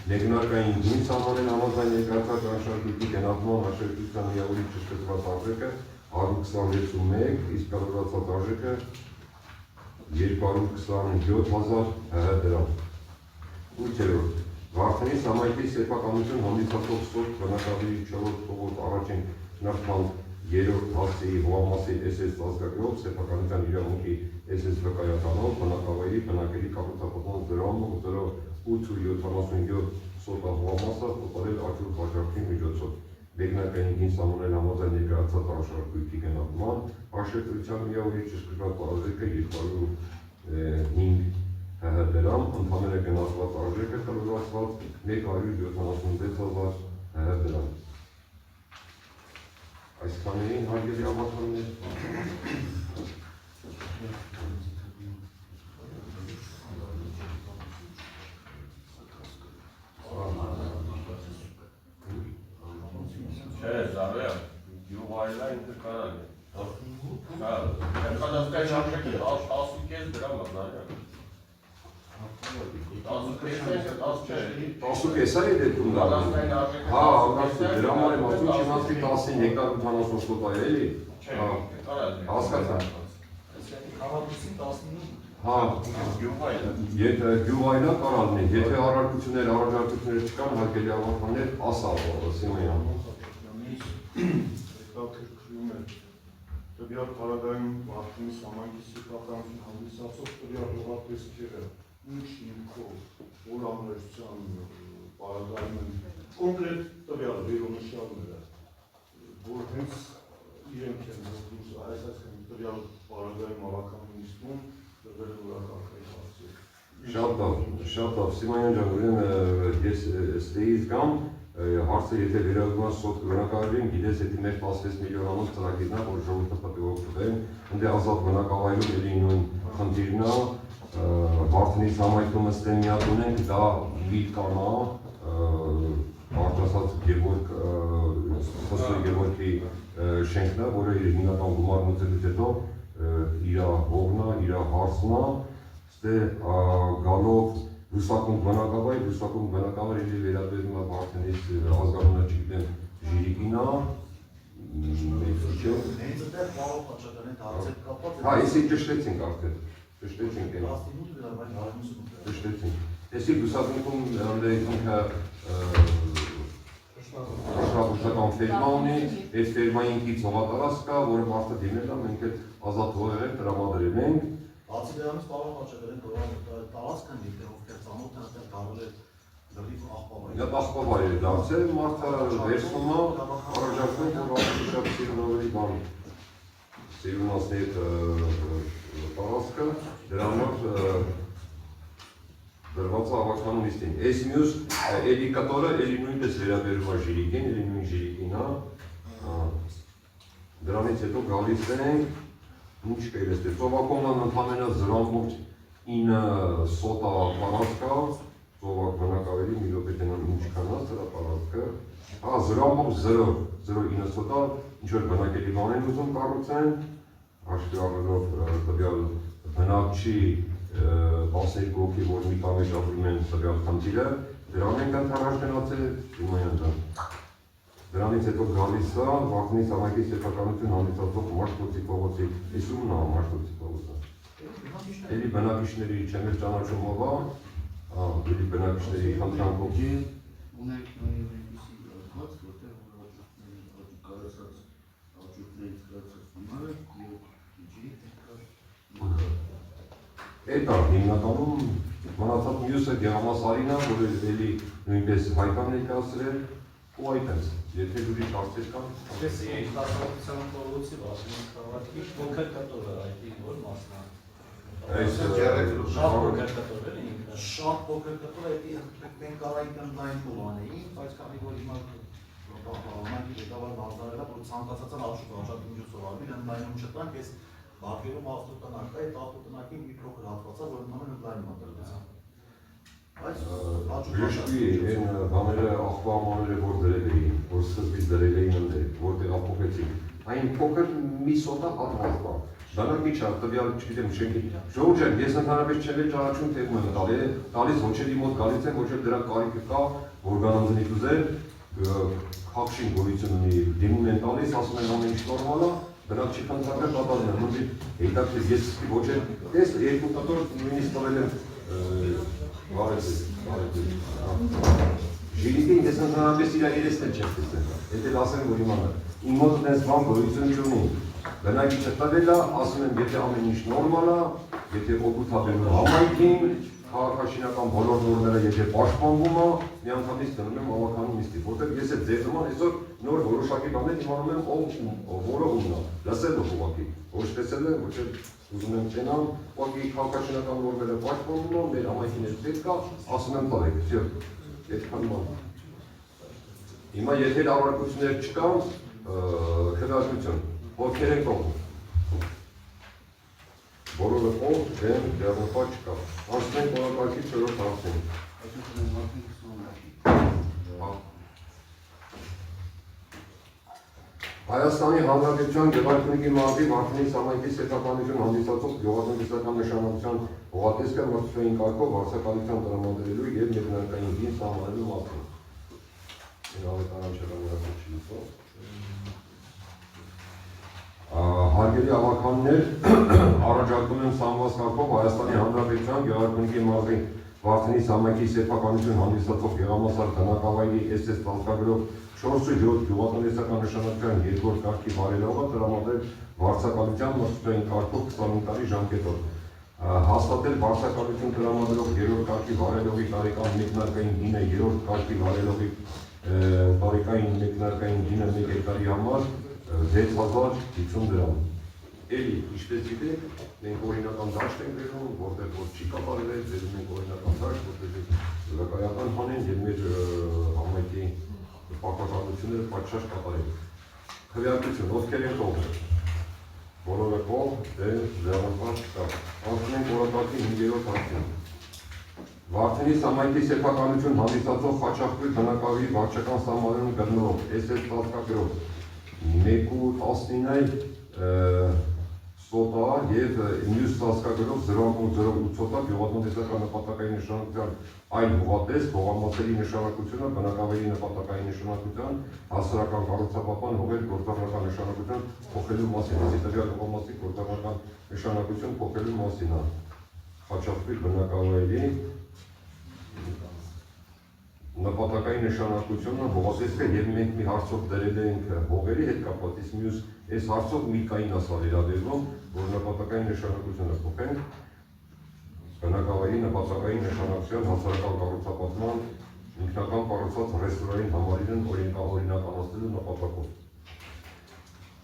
Speaker 1: Մեկնարկային գինսամանել համաձայն ներկայացված անշարժույթի գնահատման հաշվետվության միավորի ճշգրտված արժեքը 126.1, իսկ կալորացված արժեքը 227,000 դրամ։ 8-րդ, Վարդենի համայնքի սեփականություն հանդիսացող սոտ բնակավայրի 4-րդ փողոց առաջին նրբման 3-րդ հասցեի հողամասի SS ծածկագրով սեփականության իրավունքի SS վկայականով բնակավայրի բնակելի կառուցապատման 0.087 սոտա հողամասը օտարել աճուրդ վաճառքի միջոցով։ Մեկնարկային գինսամանել համաձայն ներկայացված արժեքների գնահատման հաշվետվության միավորի ճշգրտված արժեքը 205 դրամ, ընդհանուր գնահատված արժեքը կալորացված 176,000 դրամ։ Այսքանին հարգելի հավաքականներ։
Speaker 5: Չէ, զարվե, գյուղայլա ինտերկանալ է։ Ներկայացկային արժեքը 10.5 դրամ է, նարյակ։
Speaker 1: 10.5 է դեպքում դա։ Հա, դրամ արի մասում չիմացվի 15 հեկտար 80 սոտա է, էլի։ Հասկացա։ Հա, գյուղայլա կարալն է, եթե առարկություններ, առաջարկություններ չկան, հարգելի հավաքականներ, ասա, Սիմոնյան։
Speaker 2: Հետաքրքրում է տվյալ պարագայում Վարդենի համայնքի սեփականություն հանդիսացող տվյալ հողատեսքերը ինչ հիմքով, որ անհրաժեշտության պարագայում են կոնկրետ տվյալ վերոնշյալները, որ հենց իրենք են դուրս այսինքն տվյալ պարագայում ավականին իսկում դրվել որակարգային հարցեր։
Speaker 1: Շատ լավ, Սիմոնյան ջան, ուրեմն ես ստեից կամ հարցը եթե վերագրված սոտ բնակավայրին, գիտես, եթե մեր 16 միլիոնանոց ծրագիրն է, որ ժողովուրդը պետք է օգտվեն, ընդե ազատ բնակավայրում էլի նույն խնդիրն է, Վարդենի համայնքում ըստեմ միակ ունենք, դա Վիլկանա, արտասած Գևորգի շենքն է, որը իր հիմնական գումարն ուծելուց հետո իր հողն է, իր հարցն է, ստե գալով Լուսակում բնակավայր էլի վերաբերում է Վարդենից ազգանունը չգիտեմ Ժիրիկին է,
Speaker 3: Հենց այդտեղ պարոն Խաչատրյանի հարցեր կապված
Speaker 1: Հա, եսի ճշտեցինք արդեն, ճշտեցինք են,
Speaker 3: 18 դրամ, այլ 150 դրամ։
Speaker 1: ճշտեցինք։ Եսի բուսակնքում ինքը Շրաբուշական ֆերմա ունի, այս ֆերմային կից հողատարած կա, որը մարդը դիմել է, մենք այդ ազատ հողերը տրամադրել ենք։
Speaker 3: Բացի դրանից պարոն Խաչատրյանի տարածքն դիտել, ովքեր ծանոթ են այդտեղ դառել է լրիվ աղբավայր։
Speaker 1: Դա աղբավայր է դարձել, մարդը վերցնում է, առաջարկում, որ ավելի շատ սիրունավերի բան, սիրունասնի այդ տարածքը, դրանով դրված է ավականու նիստին։ Այս մյուս էլի կտորը էլի նույնպես վերաբերում է ժիրիկին, էլի նույն ժիրիկին է։ Դրանից հետո գալիս ենք, ինչ կերես դե, ծովակոմնան ընդամենը 0.9 սոտա պարածկա, ծովակ բնակավերի մի լոպետենան ինչքան է սրա պարածկը, 0.009 սոտա, ինչ-որ բնակելի բան են ուզում կառուցեն, հաշվի առնելով տվյալ բնակչի 12 հոգի, որ մի կամեջ ապրում են տվյալ խնդիրը, դրան ենք ընդառաջնացել, Սիմոնյան ջան։ Դրանից հետո գալիս է Վարդենի Սամայքի սեփականություն հանդիսացող Մաշտոցի փողոցի, այս ումն է Մաշտոցի փողոցը։ Էլի բնակիչների չեմ էլ ճանաչում ով է, էլի բնակիչների խնդրանքով։
Speaker 6: Ունենք նաև այնպիսի հատված, որտեղ կարասած աճուրդներից կարասած գումարը և իջի
Speaker 1: Էդ է հիմնականում մնացած մյուսը Գեղամասարին է, որ էլի նույնպես հայտան ներկայացրել ու այդպես, եթե ուրիշ հարցեր կան։
Speaker 7: Ես երիտասարդության փողոցի Վարդենի քաղաքի փոքր կտորը այդի որ մասն է։
Speaker 1: Այս
Speaker 7: Շատ փոքր կտոր է ինքը։
Speaker 3: Շատ փոքր կտոր է, մենք կարայինք ընդլայն փորանեին, բայց քանի որ հիմա մենք ղեկավար բարձրացել է, որ ցանկացածան ապշուկ աշխատում միջոցով արվի, ընդլայնում չտանք, այս բակերում ավտոտնակ է, այդ ավտոտնակի մի փոքր հատված է, որ ընդհանուր ընդլայնում է տրվեցան։
Speaker 1: Բժշկի են բաները աղբամաները որ դրել էին, որ սկզբից դրել էին ընդեր, որ տեղափոխեցին, այն փոքր մի սոտա հատված բան։ Բանակի չար, տվյալ չգիտեմ շենքի, ժողովուրդ ջան, ես ընդհանրապես չեմ էլ ճանաչում թե ում եմ տալիս ոչերի մոտ գալիս են, ոչ էլ դրա կարիքը կա, որ գանձնի ուզել, խախշին գոյություն ունի, դիմում են տալիս, ասում են ամեն ինչ նորմալ է, բնակչի խնդրանքը կատարում են, ոնց հետաքրքիր ես ոչ էլ, ես երկու կտոր նույնիսկ տվել եմ Ժիրիկին ես ընդհանրապես իր երեսն էլ չեմ տեսել, եթե ասեմ, որ իմանա, իմ մոտ դες բան գոյություն չունի, բնակիչը տվել է, ասում եմ, եթե ամեն ինչ նորմալ է, եթե օգուտ է բերում համայնքին, քաղաքաշինական բոլոր նորմերը եթե պաշտպանվում է, միանգամից դնում եմ ավականու նիստի, որտեղ ես այդ ձեր նման այսօր նոր որոշակի բաներ իմանում եմ որը ումն է, լսելով ուղղակի, ոչ տեսել եմ, ոչ էլ ուզում եմ չենամ, ուղղակի քաղաքաշինական նորմերը պաշտպանվում է, մեր համայնքին պետք է, ասում եմ տարեք, վсё, այդքան բան։ Հիմա եթե լավարկություններ չկան, քննարկություն, ովքեր են կողմ։ Բոլորը կողմ, դեմ, դեռնապա չկա։ Անցնենք օրակարգի 4-րդ հարցին։ Հայաստանի Հանրապետության Գեղարքունիքի մարզի Վարդենի Սամայքի սեփականություն հանդիսացող գյուղատնտեսական նշանակության հողատեսկը մրցույթային կարգով վարձակալության տրամադրելու և ներնարկային գին սահմանելու մասին։ Հարգելի ավականներ, առաջարկում եմ սահմանված կարգով Հայաստանի Հանրապետության Գեղարքունիքի մարզի Վարդենի Սամայքի սեփականություն հանդիսացող գեղամասար բնակավայրի SS տանձնագրով 4-7 գյուղատնտեսական նշանակության երկրորդ կարգի վարելավը տրամադրել վարձակալության մրցույթային կարգով 25 տարի ժամկետով։ Հաստատել վարձակալություն տրամադրող երրորդ կարգի վարելողի տարեկան մեկնարկային գինը երրորդ կարգի վարելողի տարեկային մեկնարկային գինը 1 հեկտարի համար 6050 դրամ։ Էլի, ինչպես գիտեք, մենք օրինական դաշտ ենք վերում, որտեղ որ չի կատարվել, վերում ենք օրինական դաշտ, որտեղ զրակայական հանեն և մեր համայնքի պարտականությունները պատշաճ կատարել։ Քվեարկություն, ովքեր են կողմ։ Բոլորը կողմ, դեմ, ձեռնպահ չկա։ Անցնենք օրակարգի 5-րդ հարցին։ Վարդենի Սամայքի սեփականություն հանդիսացող Խաչախբույր բնակավայրի վարչական սահմաններում գտնվող SS տասկագրով 1.19 սոտա և մյուս տասկագրով 0.08 սոտա գյուղատնտեսական նպատակային նշանակության այլ հողատես, հողամասերի նշանակությունը, բնակավայրի նպատակային նշանակության, հասարակական կառուցապատման հողեր գործառնական նշանակություն փոխելու մասին, այսի տվյալ հողամասի գործառնական նշանակություն փոխելու մասին է Խաչատուրի բնակավայրի նպատակային նշանակությունը հողատեսքը եւ մենք մի հարցով դրել ենք հողերի հետ կապված, իսկ մյուս այս հարցով մի կային ասալ իրավերում, որ նպատակային նշանակությունը փոխենք բնակավայրի նպատակային նշանակության հասարակական կառուցապատման ինքնական կառուցված ռեստորանային համալիրն օրինականացնելու նպատակով։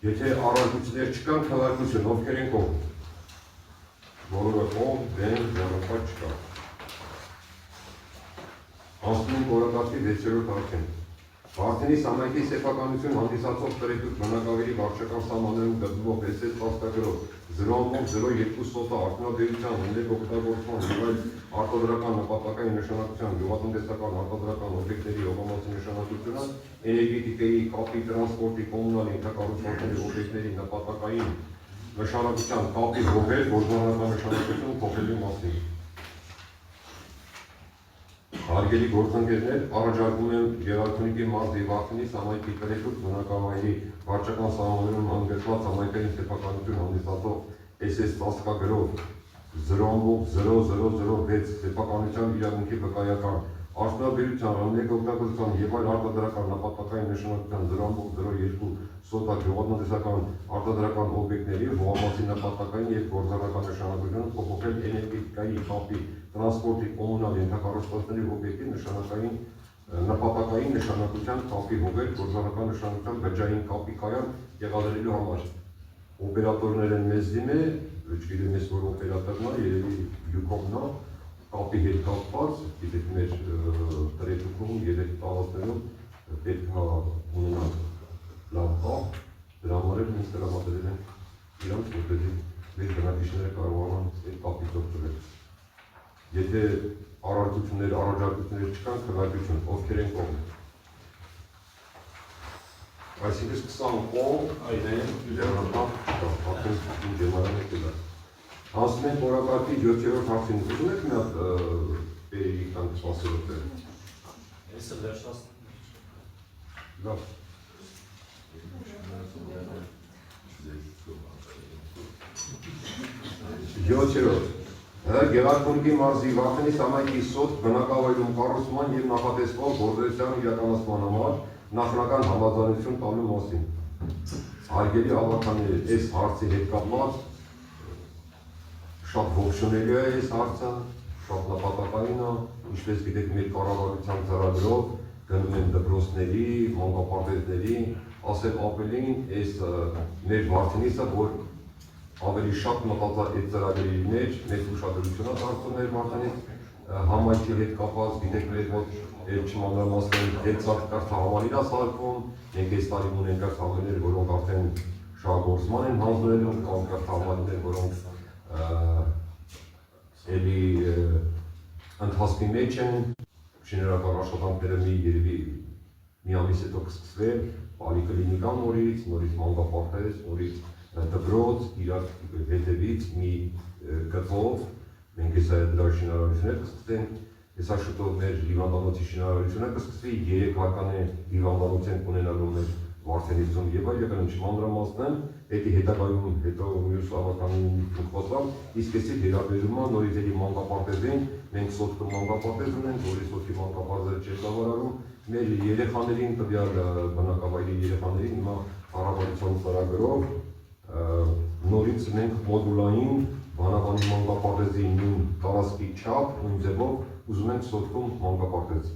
Speaker 1: Եթե առարկություններ չկան, քննարկություն, ովքեր են կողմ։ Բոլորը կողմ, դեմ, ձեռնպատ չկա։ Անցնում օրակարգի 6-րդ արդեն։ Վարդենի համայնքի սեփականություն հանդիսացող տրետուկ բնակավայրի վարչական սահմաններում գտնվող SS փաստագրով 0.02 սոտը արդյունաբերության, հնդիկ օգտագործման և այլ արտադրական նպատակային նշանակության գյուղատնտեսական արտադրական օբյեկտների հողամասի նշանակությունը, էներգետիկայի, կապի, տրանսպորտի, կոմունալ ենթակառուցվածքների օբյեկտների նպատակային նշանակության կապի հողեր գործառնական նշանակություն փոխելու մասին։ Հարգելի գործընկերներ, առաջարկում եմ Գեղարքունիքի մարզի Վարդենի համայնքի տրետուկ բնակավայրի վարչական սահմաններում ընդգրկված համայնքային սեփականություն հանդիսացող SS ծածկագրով 0.0006 սեփականության իրավունքի վկայական արդյունաբերության, հնդիկ օգտագործության և այլ արտադրական նպատակային նշանակության 0.02 սոտա գյուղատնտեսական արտադրական օբյեկտների հողամասի նպատակային և գործառնական նշանակությունը փոփոխել էներգետիկայի, կապի, տրանսպորտի, կոմունալ ենթակառուցվածքների օբյեկտի նպատակային նշանակության կապի հողեր գործառնական նշանակության բջջային կապի կայան եղադրելու համար։ Օպերատորներ են մեզ դիմել, չգիտեմ ես որ օպերատորն է, երևի յուքովն է, կապի հետ կապված, գիտեք մեր տրետուկում, երեք տարածներում պետք է ունենալ լավ կապ, դրա համար էլ մենք տրամադրել ենք իրանց, որպեսզի մեր բնակիչները կարողանան այդ կապից օգտվել։ Եթե առաջարկություններ չկան, քննարկություն, ովքեր են կողմ։ Այսինքն 20 կողմ, այդեն ձեռնպատ չկա, արդեն ջեմարան եք դա։ Անցնում ենք օրակարգի 7-րդ հարցին, ուզում եք մի հատ բերերի կամ սպասելով դեր։
Speaker 7: Այսը վերջացնում։
Speaker 1: Լավ։ 7-րդ Գեղարքունիքի մարզի Վարդենի համայնքի սոտ բնակավայրում կառուցման և նախատեսվող գործողության իրականացման համար նախնական համաձայնություն տալու մասին։ Հարգելի հավաքականներ, այս հարցի հետ կապված շատ ողջունելի է այս հարցը, շատ նպատակային է, ինչպես գիտեք մեր կառավարության ծրագրով գնում են դպրոցների, մանկապարտեզների, ասել ավելին, այս մեր Վարդենիսը, որ ավելի շատ մտածա այդ ծրագրերի մեջ, մեծ ուշադրություն է դարձնում մեր Վարդենիս համայնքի հետ կապված, գիտեք մեր մոտ չմանրամասն դեցակտարթ համալիր է սարքում, մենք այս տարի ունենք այս համալիրներ, որոնք արդեն շահգործման են հանձնվելու, կամ կարթ համալիրներ, որոնք էլի ընթացքի մեջ են, շինարարական աշխատանքները երևի մի ամիս հետո կսկսվեն, պոլիկլինիկա նորից մանկապարտեզ, նորից դպրոց, իրար հետևից մի գծով, մենք հեսա դրա շինարարությունները կսկսենք, հեսա շուտով մեր հիվանդանոցի շինարարությունը կսկսվի, 3 հարկանի հիվանդանոց են ունենալու մեր Վարդենիցում և այլ եղել չմանրամասնեմ, հետի հետագայում հետո մյուս ավականին խոսալ, իսկ էսի վերաբերումը նորից էլի մանկապարտեզին, մենք սոտքում մանկապարտեզ ունենք, որի սոտքի մանկապարտեզը չէր բավարարում, մեր երեխաներին, տվյալ բնակավայրի երեխաներին հիմա կառավարության ծրագրով նորից մենք մոդուլային բանավանի մանկապարտեզի նույն տարածքի չափ, նույն ձևով ուզում ենք սոտքում մանկապարտեզ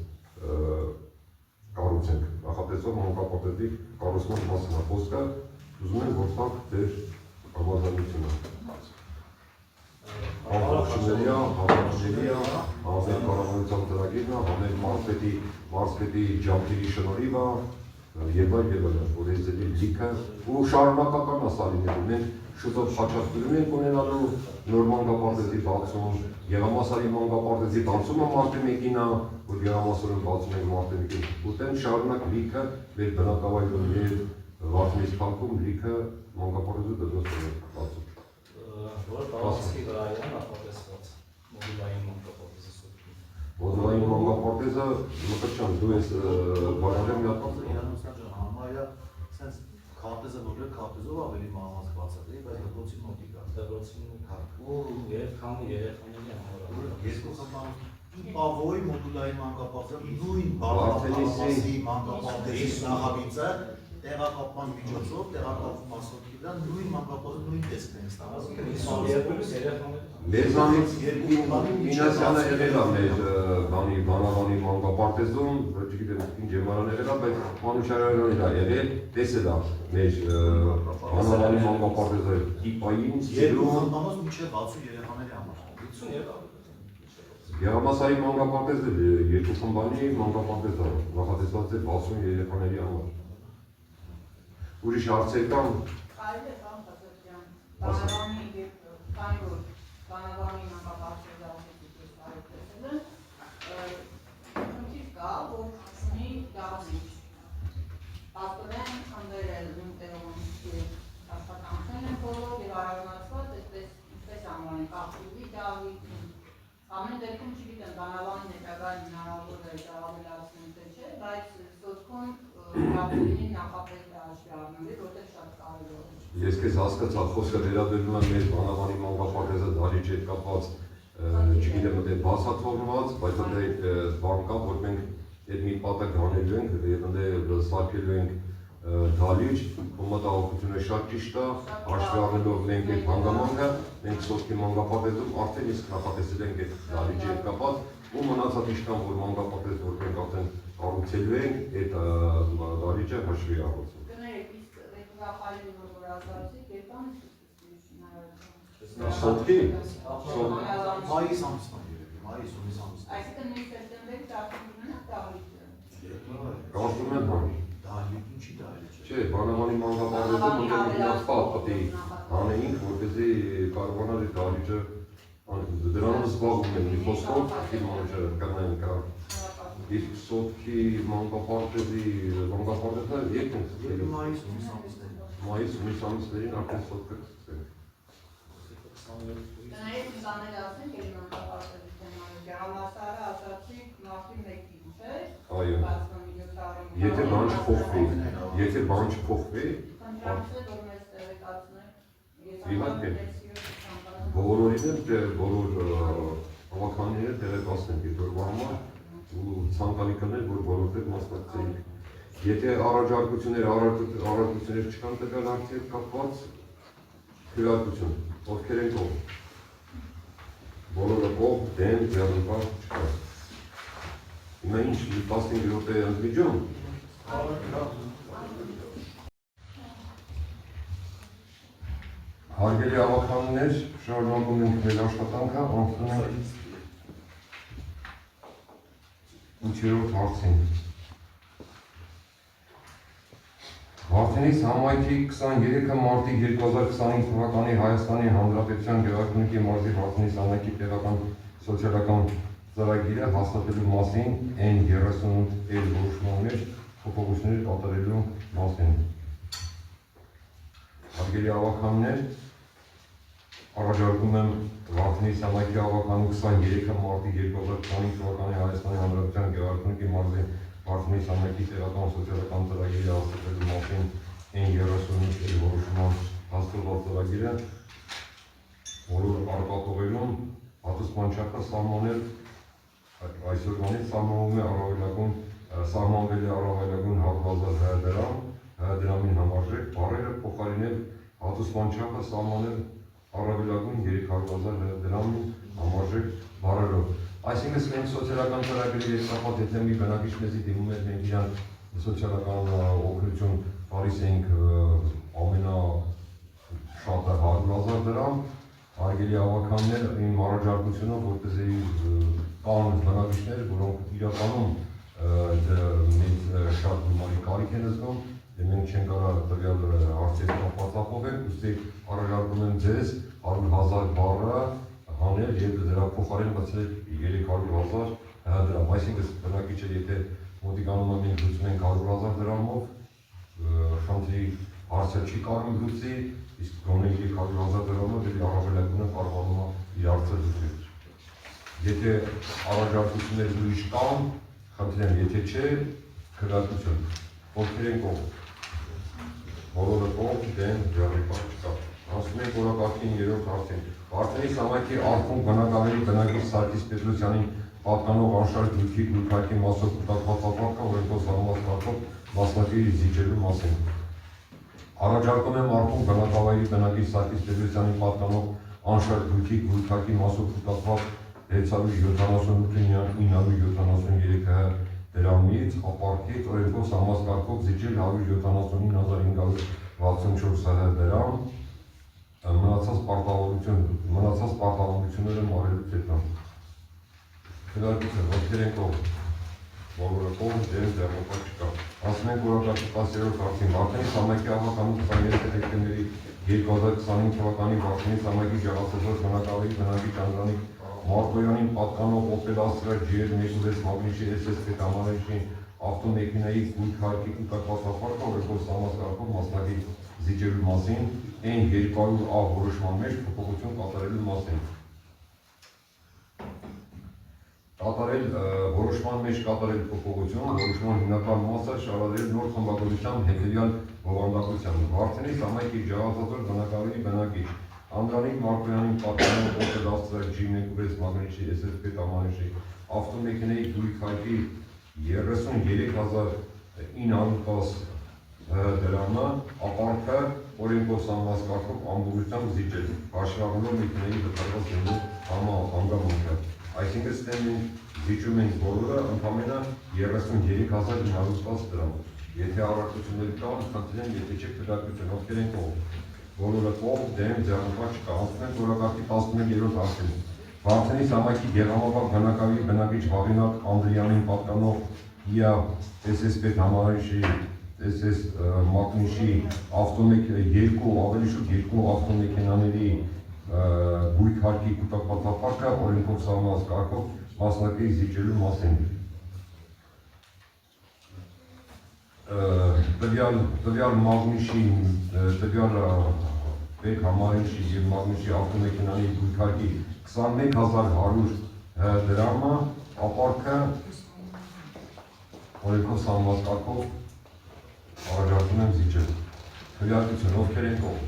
Speaker 1: կառուցենք, նախատեսող մանկապարտեզի կառուցման մասին խոսքը, ուզում ենք որ տանք ձեր համաձայնությունը։ Համաձայնությունների է, համեր կառավարության ծրագիրն է, համեր մարզպետի ջամփերի շնորհիվ է, եւ այլ, որ այս էլի լիքը ու շարունակական է սալիներում, մենք շուտով Խաչատուրում ենք ունենալու նոր մանկապարտեզի բացում, Եղամասարի մանկապարտեզի բացումը մարտի 1-ին է, որ Եղամասարում բացում ենք մարտի 1-ին, ուտեն շարունակ լիքը մեր բնակավայրում եւ Վարդենիս քաղաքում լիքը մանկապարտեզի դպրոցներ են բացում։
Speaker 7: Որ տարածքի վրա է նախատեսված մոդուլային մանկապարտեզի սուտքի։
Speaker 1: Ոդրային մանկապարտեզը մկրտչան դու ես բարարեմ մի հատ
Speaker 3: Իրանոսյան ջան, համարյա սենց քարտեզը որը քարտեզով ավելի մահացված է, բայց դպրոցի մոտիկ է։
Speaker 7: Դպրոցի ու երեխաների համար։
Speaker 3: Երկու խմբան Պավոյի մոդուլային մանկապարտեզը նույն բարձրացի մանկապարտեզի նախագիծը տեղակապման միջոցով տեղակապվում ասոցի վրա նույն մանկապարտեզը նույն տեսքն են ստացվում։
Speaker 1: Մեզանից Մինասյանը եղել է մեր բանավանի մանկապարտեզում, չգիտեմ ինչ ջեմարան եղել է, բայց Մանուշարյանն է եղել, տեսել է մեր բանավանի մանկապարտեզը տիպային
Speaker 3: Երկու խմբանոց մինչև 60 երեխաների համար։
Speaker 7: 50 եղավ։
Speaker 1: Գերամասայի մանկապարտեզը երկու խմբանի մանկապարտեզը նախատեսված է 60 երեխաների համար։ Ուրիշ հարցեր կան։
Speaker 8: Կարելի է բան Բացրյան, բանավանի և քանի որ բանավանի մանկապարտեզը ասեցիք այդտեղել են, խնդիր կա, որ ունի դահլիճ։ Պաստորեն խմբեր էլ նույն տեղում աշխատանքներ են բոլոր և առանձնացված այսպես անվանեն կապտուվի դահլիճ։ Ամեն դեպքում չգիտեմ բանավանի հետագայում հնարավոր է ավելացնել թե չէ, բայց սոտքում կապտուվին նախապես հաշվի առնելի, որտեղ շատ կարևոր է։
Speaker 1: Ես քեզ հասկացա, խոսքը վերաբերում է մեր բանավանի մանկապարտեզը դահլիճի հետ կապված, չգիտեմ դե բացատրված, բայց դե բան կա, որ մենք այդ մի պատը գանելու ենք եւ դե սարքելու ենք դահլիճ, ում մտահոգությունը շատ ճիշտ է, հաշվի առնելով մենք այդ հանգամանքը, մենք սոտքի մանկապարտեզում արդեն իսկ նախատեսել ենք այդ դահլիճի հետ կապված, ու մնացած իշքան որ մանկապարտեզ որ մենք արդեն կառուցելու ենք, այդ դահլիճը հաշվի առնելու։
Speaker 8: Կներեք, իսկ ռեգուլախալին որ ազդարեցիք, երբան
Speaker 1: Սոտքի։
Speaker 3: Մայիս ամսն է երևի, մայիս ամսն է։
Speaker 8: Այսինքն նույն սեպտեմբերի արդեն ունենա դահլիճը։
Speaker 1: Կարծում եմ հա։
Speaker 3: Դահլիճ, ինչի դահլիճ է։
Speaker 1: Չէ, բանավանի մանկապարտեզում մտածած պատի անեինք, որպեսզի կարողանար այդ դահլիճը դրանով զբաղվում են մի խոսքով, ֆիրմաները կանային կար։ Իսկ սոտքի մանկապարտեզը երբ ենք սկսել։
Speaker 3: Մայիս ամսն է։
Speaker 1: Մայիս ամսներին արդեն սոտքը կսկսենք։
Speaker 8: Կներեք, բաներ ասենք, էլ մանկապարտեզի թեմանը, գերամասարը ասացիք մարտի 1-ին, չէ՞։
Speaker 1: Այո։ Եթե բան չփոխվի,
Speaker 8: Խնդրանքս է, որ մեզ տեղեկացնեք,
Speaker 1: իհարկե, բոլորին բոլոր հավաքանները տեղեկացնենք այդ օրվա համար ու ցանկալի կներ, որ բոլորտեղ մասնակցեինք։ Եթե առարկություններ չկան տվյալ հարցի հետ կապված, քվեարկություն, ովքեր են կողմ։ Բոլորը կողմ, դեմ, ձեռնպահ չկա։ Հիմա ինչ 15 րոպե ընդմիջում։ Հարգելի հավաքաններ, շարունակում ենք մեր աշխատանքը, անցնում ենք 8-րդ հարցին։ Վարդենիս համայնքի 23 մարտի 2025 թվականի Հայաստանի Հանրապետության Գյուղատնտեսի մարզի Վարդենիս համայնքի պետական սոցիալական ծրագիրը հաստատելու մասին N38 որոշումներ փոփոխություններ կատարելու մասին։ Հարգելի հավաքաններ, առաջարկում եմ Վարդենիս համայնքի հավաքանու 23 մարտի 2025 թվականի Հայաստանի Հանրապետության Գյուղատնտեսի մարզի Վարդենիս համայնքի պետական սոցիալական ծրագիրը հաստատելու մասին N38 որոշման հաստատված ծրագիրը, որը արկածողելում հատուցման սահմանել այսօրվանից սահմանվել է առավելագույն 100,000 դրամին համարժեք բառերը փոխարինել հատուցման չափը սահմանել առավելագույն 300,000 դրամին համարժեք բառերով։ Այսինքն մենք սոցիալական ծրագրերի հետ կապված եթե մի բնակիչ մեզի դիմում է մենք իրան սոցիալական օգնություն տալիս ենք ամենաշատը 100,000 դրամ, հարգելի հավաքաններ, իմ առաջարկությունը, որպեսզի կան բնակիչներ, որոնք իրականում մեծ շատ գումարի կարիք են զգում, մենք չենք կարող տվյալ հարցերի կապված ապահովել, ուստի առաջարկում եմ ձեզ 100,000 բառը հանել եւ դրա փոխարեն բացել 300,000 դրամ, այսինքն բնակիչը եթե մոտիկանում է մենք լուծում ենք 100,000 դրամով, խնդրի հարցը չի կարող լուծի, իսկ գոնե 300,000 դրամով դեպի առավելագույնը կարողանում է իր հարցը լուծել։ Եթե առաջարկություններ ուրիշ կան, խնդրեմ, եթե չէ, քննարկություն։ Ովքեր են կողմ։ Բոլորը կողմ, դեմ, ձեռնարկած չկա։ Ասում ենք օրակարգին երրորդ հարցին։ Վարդենիս համայնքի արխուն բնակավերի բնակիչ Սարգիս Պետրոսյանին պատկանող անշարժ գույքի գույքարկի մասով կուտակված ապարքա օրենքով սահմանված կարգով մասնակցի զիջելու մասին։ Առաջարկում եմ արխուն բնակավայրի բնակիչ Սարգիս Պետրոսյանին պատկանող անշարժ գույքի գույքարկի մասով կուտակված 678.973 դրամից ապարքից օրենքով սահմանված կարգով զիջել 179.564 դրամ մնացած պարտավորությունները մարելուց հետո։ Քննարկություն, ովքեր են կողմ։ Բոլորը կողմ, դեմ, ձեռնարկած չկա։ Ասում ենք օրակարգի 10-րդ հարցին։ Վարդենիս համայնքի ավականու 23 դեկտեմբերի 2025 թվականի Վարդենիս համայնքի Ջարասոզոր բնակավայրի բնակիչ Անդրանիկ Մարտոյանին պատկանող Opel Astra GR16 մագնիսի SSP կամարանիշի ավտոմեքենայի գույքարկի կուտակված ապարքա օրենքով սահմանված կարգով մասնակի զիջելու մասին, այն 200A որոշման մեջ փոփոխություն կատարելու մասին։ Որոշման մեջ կատարել փոփոխություն, որոշման հիմնական մասը շարադրել նոր խմբագրությամբ հետևյալ բովանդակությամբ։ Վարդենիս համայնքի Ջարասոզոր բնակավայրի բնակիչ Անդրանիկ Մարտոյանին պատկանող Opel Astra G16 մագնիսի SSP կամարանիշի ավտոմեքենայի գույքարկի 33,910 դրամը ապարքը օրենքով սահմանված կարգով ամբողջությամբ զիջել, հաշվառելով մեքենայի վճարված գնու հանգամանքը։ Այսինքն ստեն զիջում ենք բոլորը ընդամենը 33,910 դրամ։ Եթե առարկություններ կան, խնդրեմ, եթե չէ քննարկություն, ովքեր են կողմ։ Բոլորը կողմ, դեմ, ձեռնարկած չկա։ Ասում ենք օրակարգի 11-րդ հարցին։ Վարդենիս համայնքի Գեղամաբար բնակավայրի բնակիչ Վաղինակ Անդրեյանին պատկանող ԻԱ SSP համարանիշի SS մագնիսի երկու ավտոմեքենաների գույքարկի կուտակված ապարքա օրենքով սահմանված կարգով մասնակցի զիջելու մասին։ Տվյալ մագնիսի բեկ համարանիշի և մագնիսի ավտոմեքենանի գույքարկի 21,100 դրամը ապարքը օրենքով սահմանված կարգով առաջարկում եմ զիջել։ Քննարկություն, ովքեր են կողմ։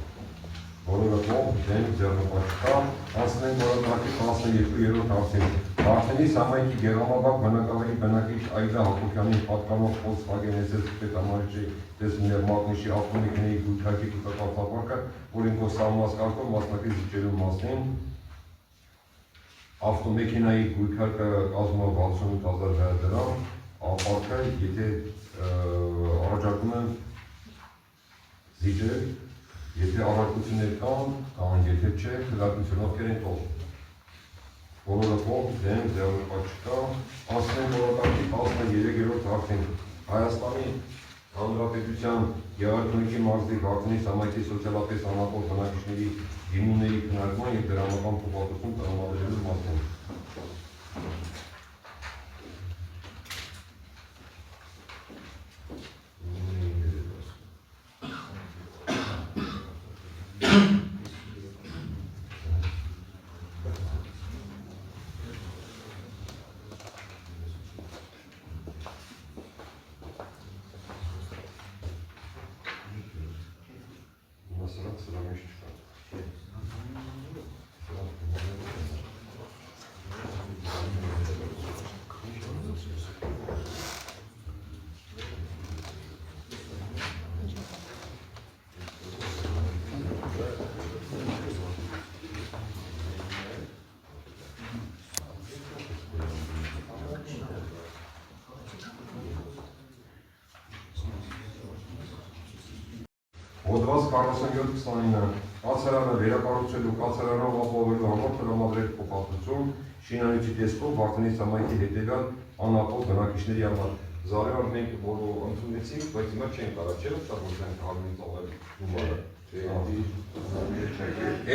Speaker 1: Բոլորը կողմ, դեմ, ձեռնարկած չկա։ Ասում ենք օրակարգի 12-րդ հարցին։ Վարդենիս համայնքի Գեղամաբար բնակավայրի բնակիչ Այդա Հակոբյանին պատկանող Volkswagen SSP կամարանիշի տեսուներ մագնիսի ավտոմեքենայի գույքարկի կուտակված ապարքա օրենքով սահմանված կարգով մասնակցի զիջելու մասին։ Ավտոմեքենայի գույքարկը կազմում 68,000 դրամ, ապարքը եթե առաջարկում եմ զիջել, եթե առարկություններ կան, եթե չէ, քննարկություն, ովքեր են կողմ։ Բոլորը կողմ, դեմ, ձեռնարկած չկա։ Ասում ենք օրակարգի 13-րդ հարցին։ Հայաստանի Հանրապետության Գեղարքունիքի մարզի Վարդենիս համայնքի սոցիալապես անապահով բնակիչների դիմումների քննարկման և դրամական փոխհատուցում տրամադրելու մասին։ Հոդված 47-29 կացարանը վերակառուցելու կացարանով ապահովելու համար տրամադրել փոխհատուցում շինանյութի տեսքով Վարդենիս համայնքի հետևյալ անապահով բնակիչների համար։ Զարեվար մենք որ ընդունեցինք, բայց հիմա չեն կարող, չէ՞ որ շահորձենք հարմին տողել գումարը։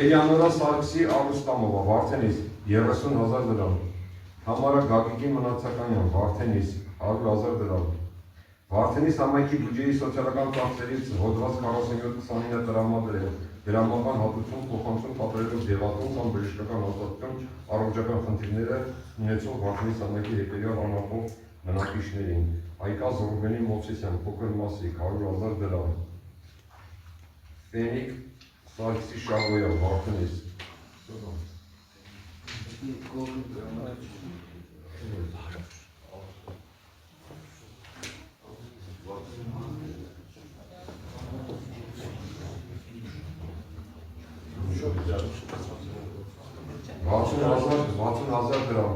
Speaker 1: Էլյանորա Սարգսի Արուստամովա, Վարդենիս 30,000 դրամ։ Համարա Գագիկի Մնացականյան, Վարդենիս 100,000 դրամ։ Վարդենիս համայնքի բյուջեի սոցիալական ծախսերից հոդված 47-29 տրամադրել դրամական հատուցում, փոխանցում կատարելով դեղատուն կամ բժշկական ազատություն առողջական խնդիրները ունեցող Վարդենիս համայնքի հետևյալ անապով բնակիչներին։ Այկա Զոհրաբյանի Մովսեսյան, Փոքր Մասիկ, 100,000 դրամ։ Ֆենիկ Սարգսի Շահոյան, Վարդենիս։ $60,000 դրամ,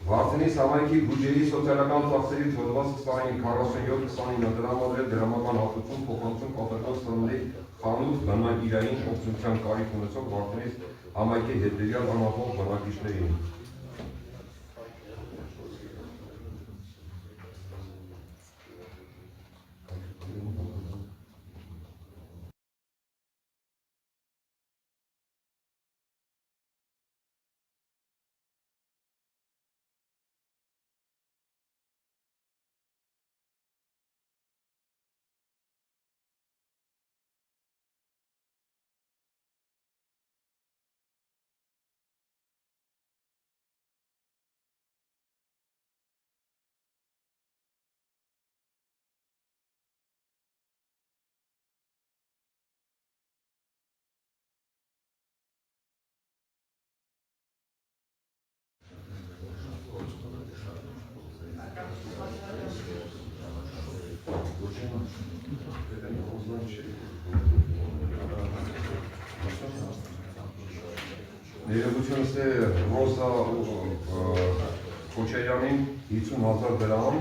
Speaker 1: Վարդենիս համայնքի բյուջեի սոցիալական ծախսերից հոդված 47-29 դրամադրել դրամական հատուցում, փոխանցում կատարված սննդի խանութ բնակիրային օգնության կարիք ունեցող Վարդենիս համայնքի հետևյալ անապով բնակիչներին։ Ներողությունս է Ռոզա Քոչարյանին 50,000 դրամ,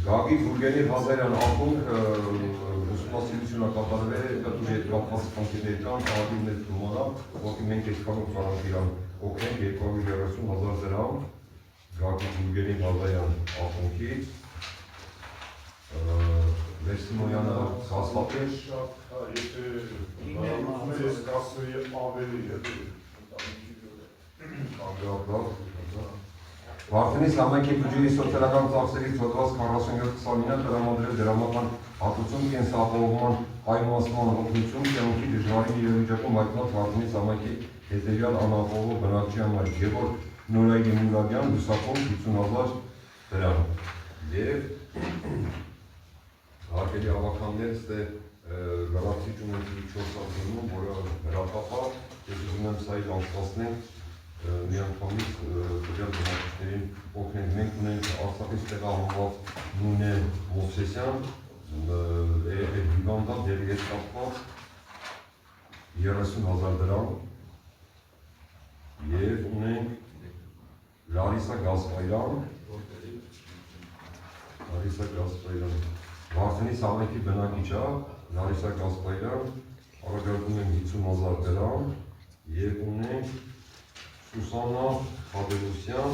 Speaker 1: Գագիկ Գուրգենի Ղազարյան ակունք ուսումնասիրությունը կատարվել է կտուրի հետ կապված խնդիրների կան, աղբյուրներ թումանավ, ովքեր մենք այսքանով կարող իրան օգնենք 230,000 դրամ, Գագիկ Գուրգենի Ղազարյան ակունքից, Վերսիմոյանը Խասլապեր,
Speaker 9: Եթե ես կասեի ավելի
Speaker 1: Վարդենիս համայնքի բյուջեի սոցիալական ծախսերից հոդված 47-29 տրամադրել դրամական հատուցում կենսապահովման պայմանացման օգնություն կյանքի դժվարին իրավիճակում հայտնված Վարդենիս համայնքի հետևյալ անապահով բնակչի համար Գևորգ Նորայգի Մուրադյան լուսախոս 50,000 դրամ եւ Հարկելի ավականներ ստե Գալակսի ճունենքի 4 դնում, որը հրապապա, ես ուզում եմ սա իր անցկացնենք միանգամից տվյալ բնակիչներին օգնենք։ Մենք ունենք Արցախից տեղահանված Նունե Մովսեսյան, հիվանդա դերի հետ կապված 30,000 դրամ եւ ունենք Լարիսա Գասպարյան, Վարդենիս համայնքի բնակիչ է, Լարիսա Գասպարյան, առաջարկում եմ 50,000 դրամ եւ ունենք Սուսաննա Խաբելոսյան,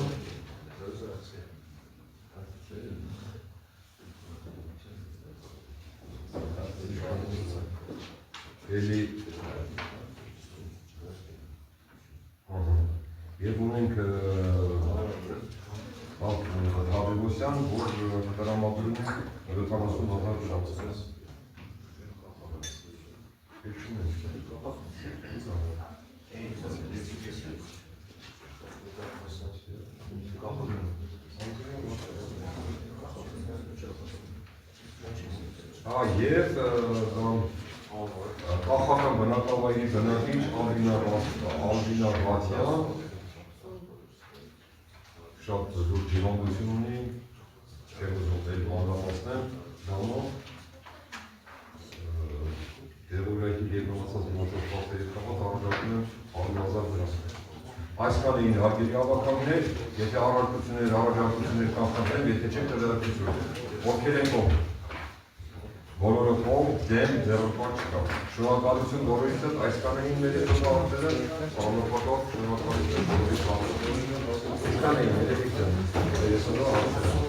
Speaker 1: եւ ունենք Խաբելոսյան, որ տրամադրում է 70,000 դրամ։ Եվ կախական բնակավայրի բնակիչ Ալվինա Ռաթյան, շատ զուր հիվանդություն ունի, չեմ ուզում էլ մանրամասնեմ, ժամով, դեղորայքի երկրամասած իմացած պաստերի կապատ առաջարկում եմ 100,000 դրամ։ Այսքան էին հարգելի ավականներ, եթե առաջարկություններ կանխատեն, եթե չեք տեղեկություն, ովքեր են կողմ։ Բոլորը կողմ, դեմ, ձեռնպար չկա։ Շնորհակալություն բոլորիցս, այսքան էին մեր հետազոտողները, շնորհակալություն բոլորիցս։ Այսքան էին մեր հետազոտողները,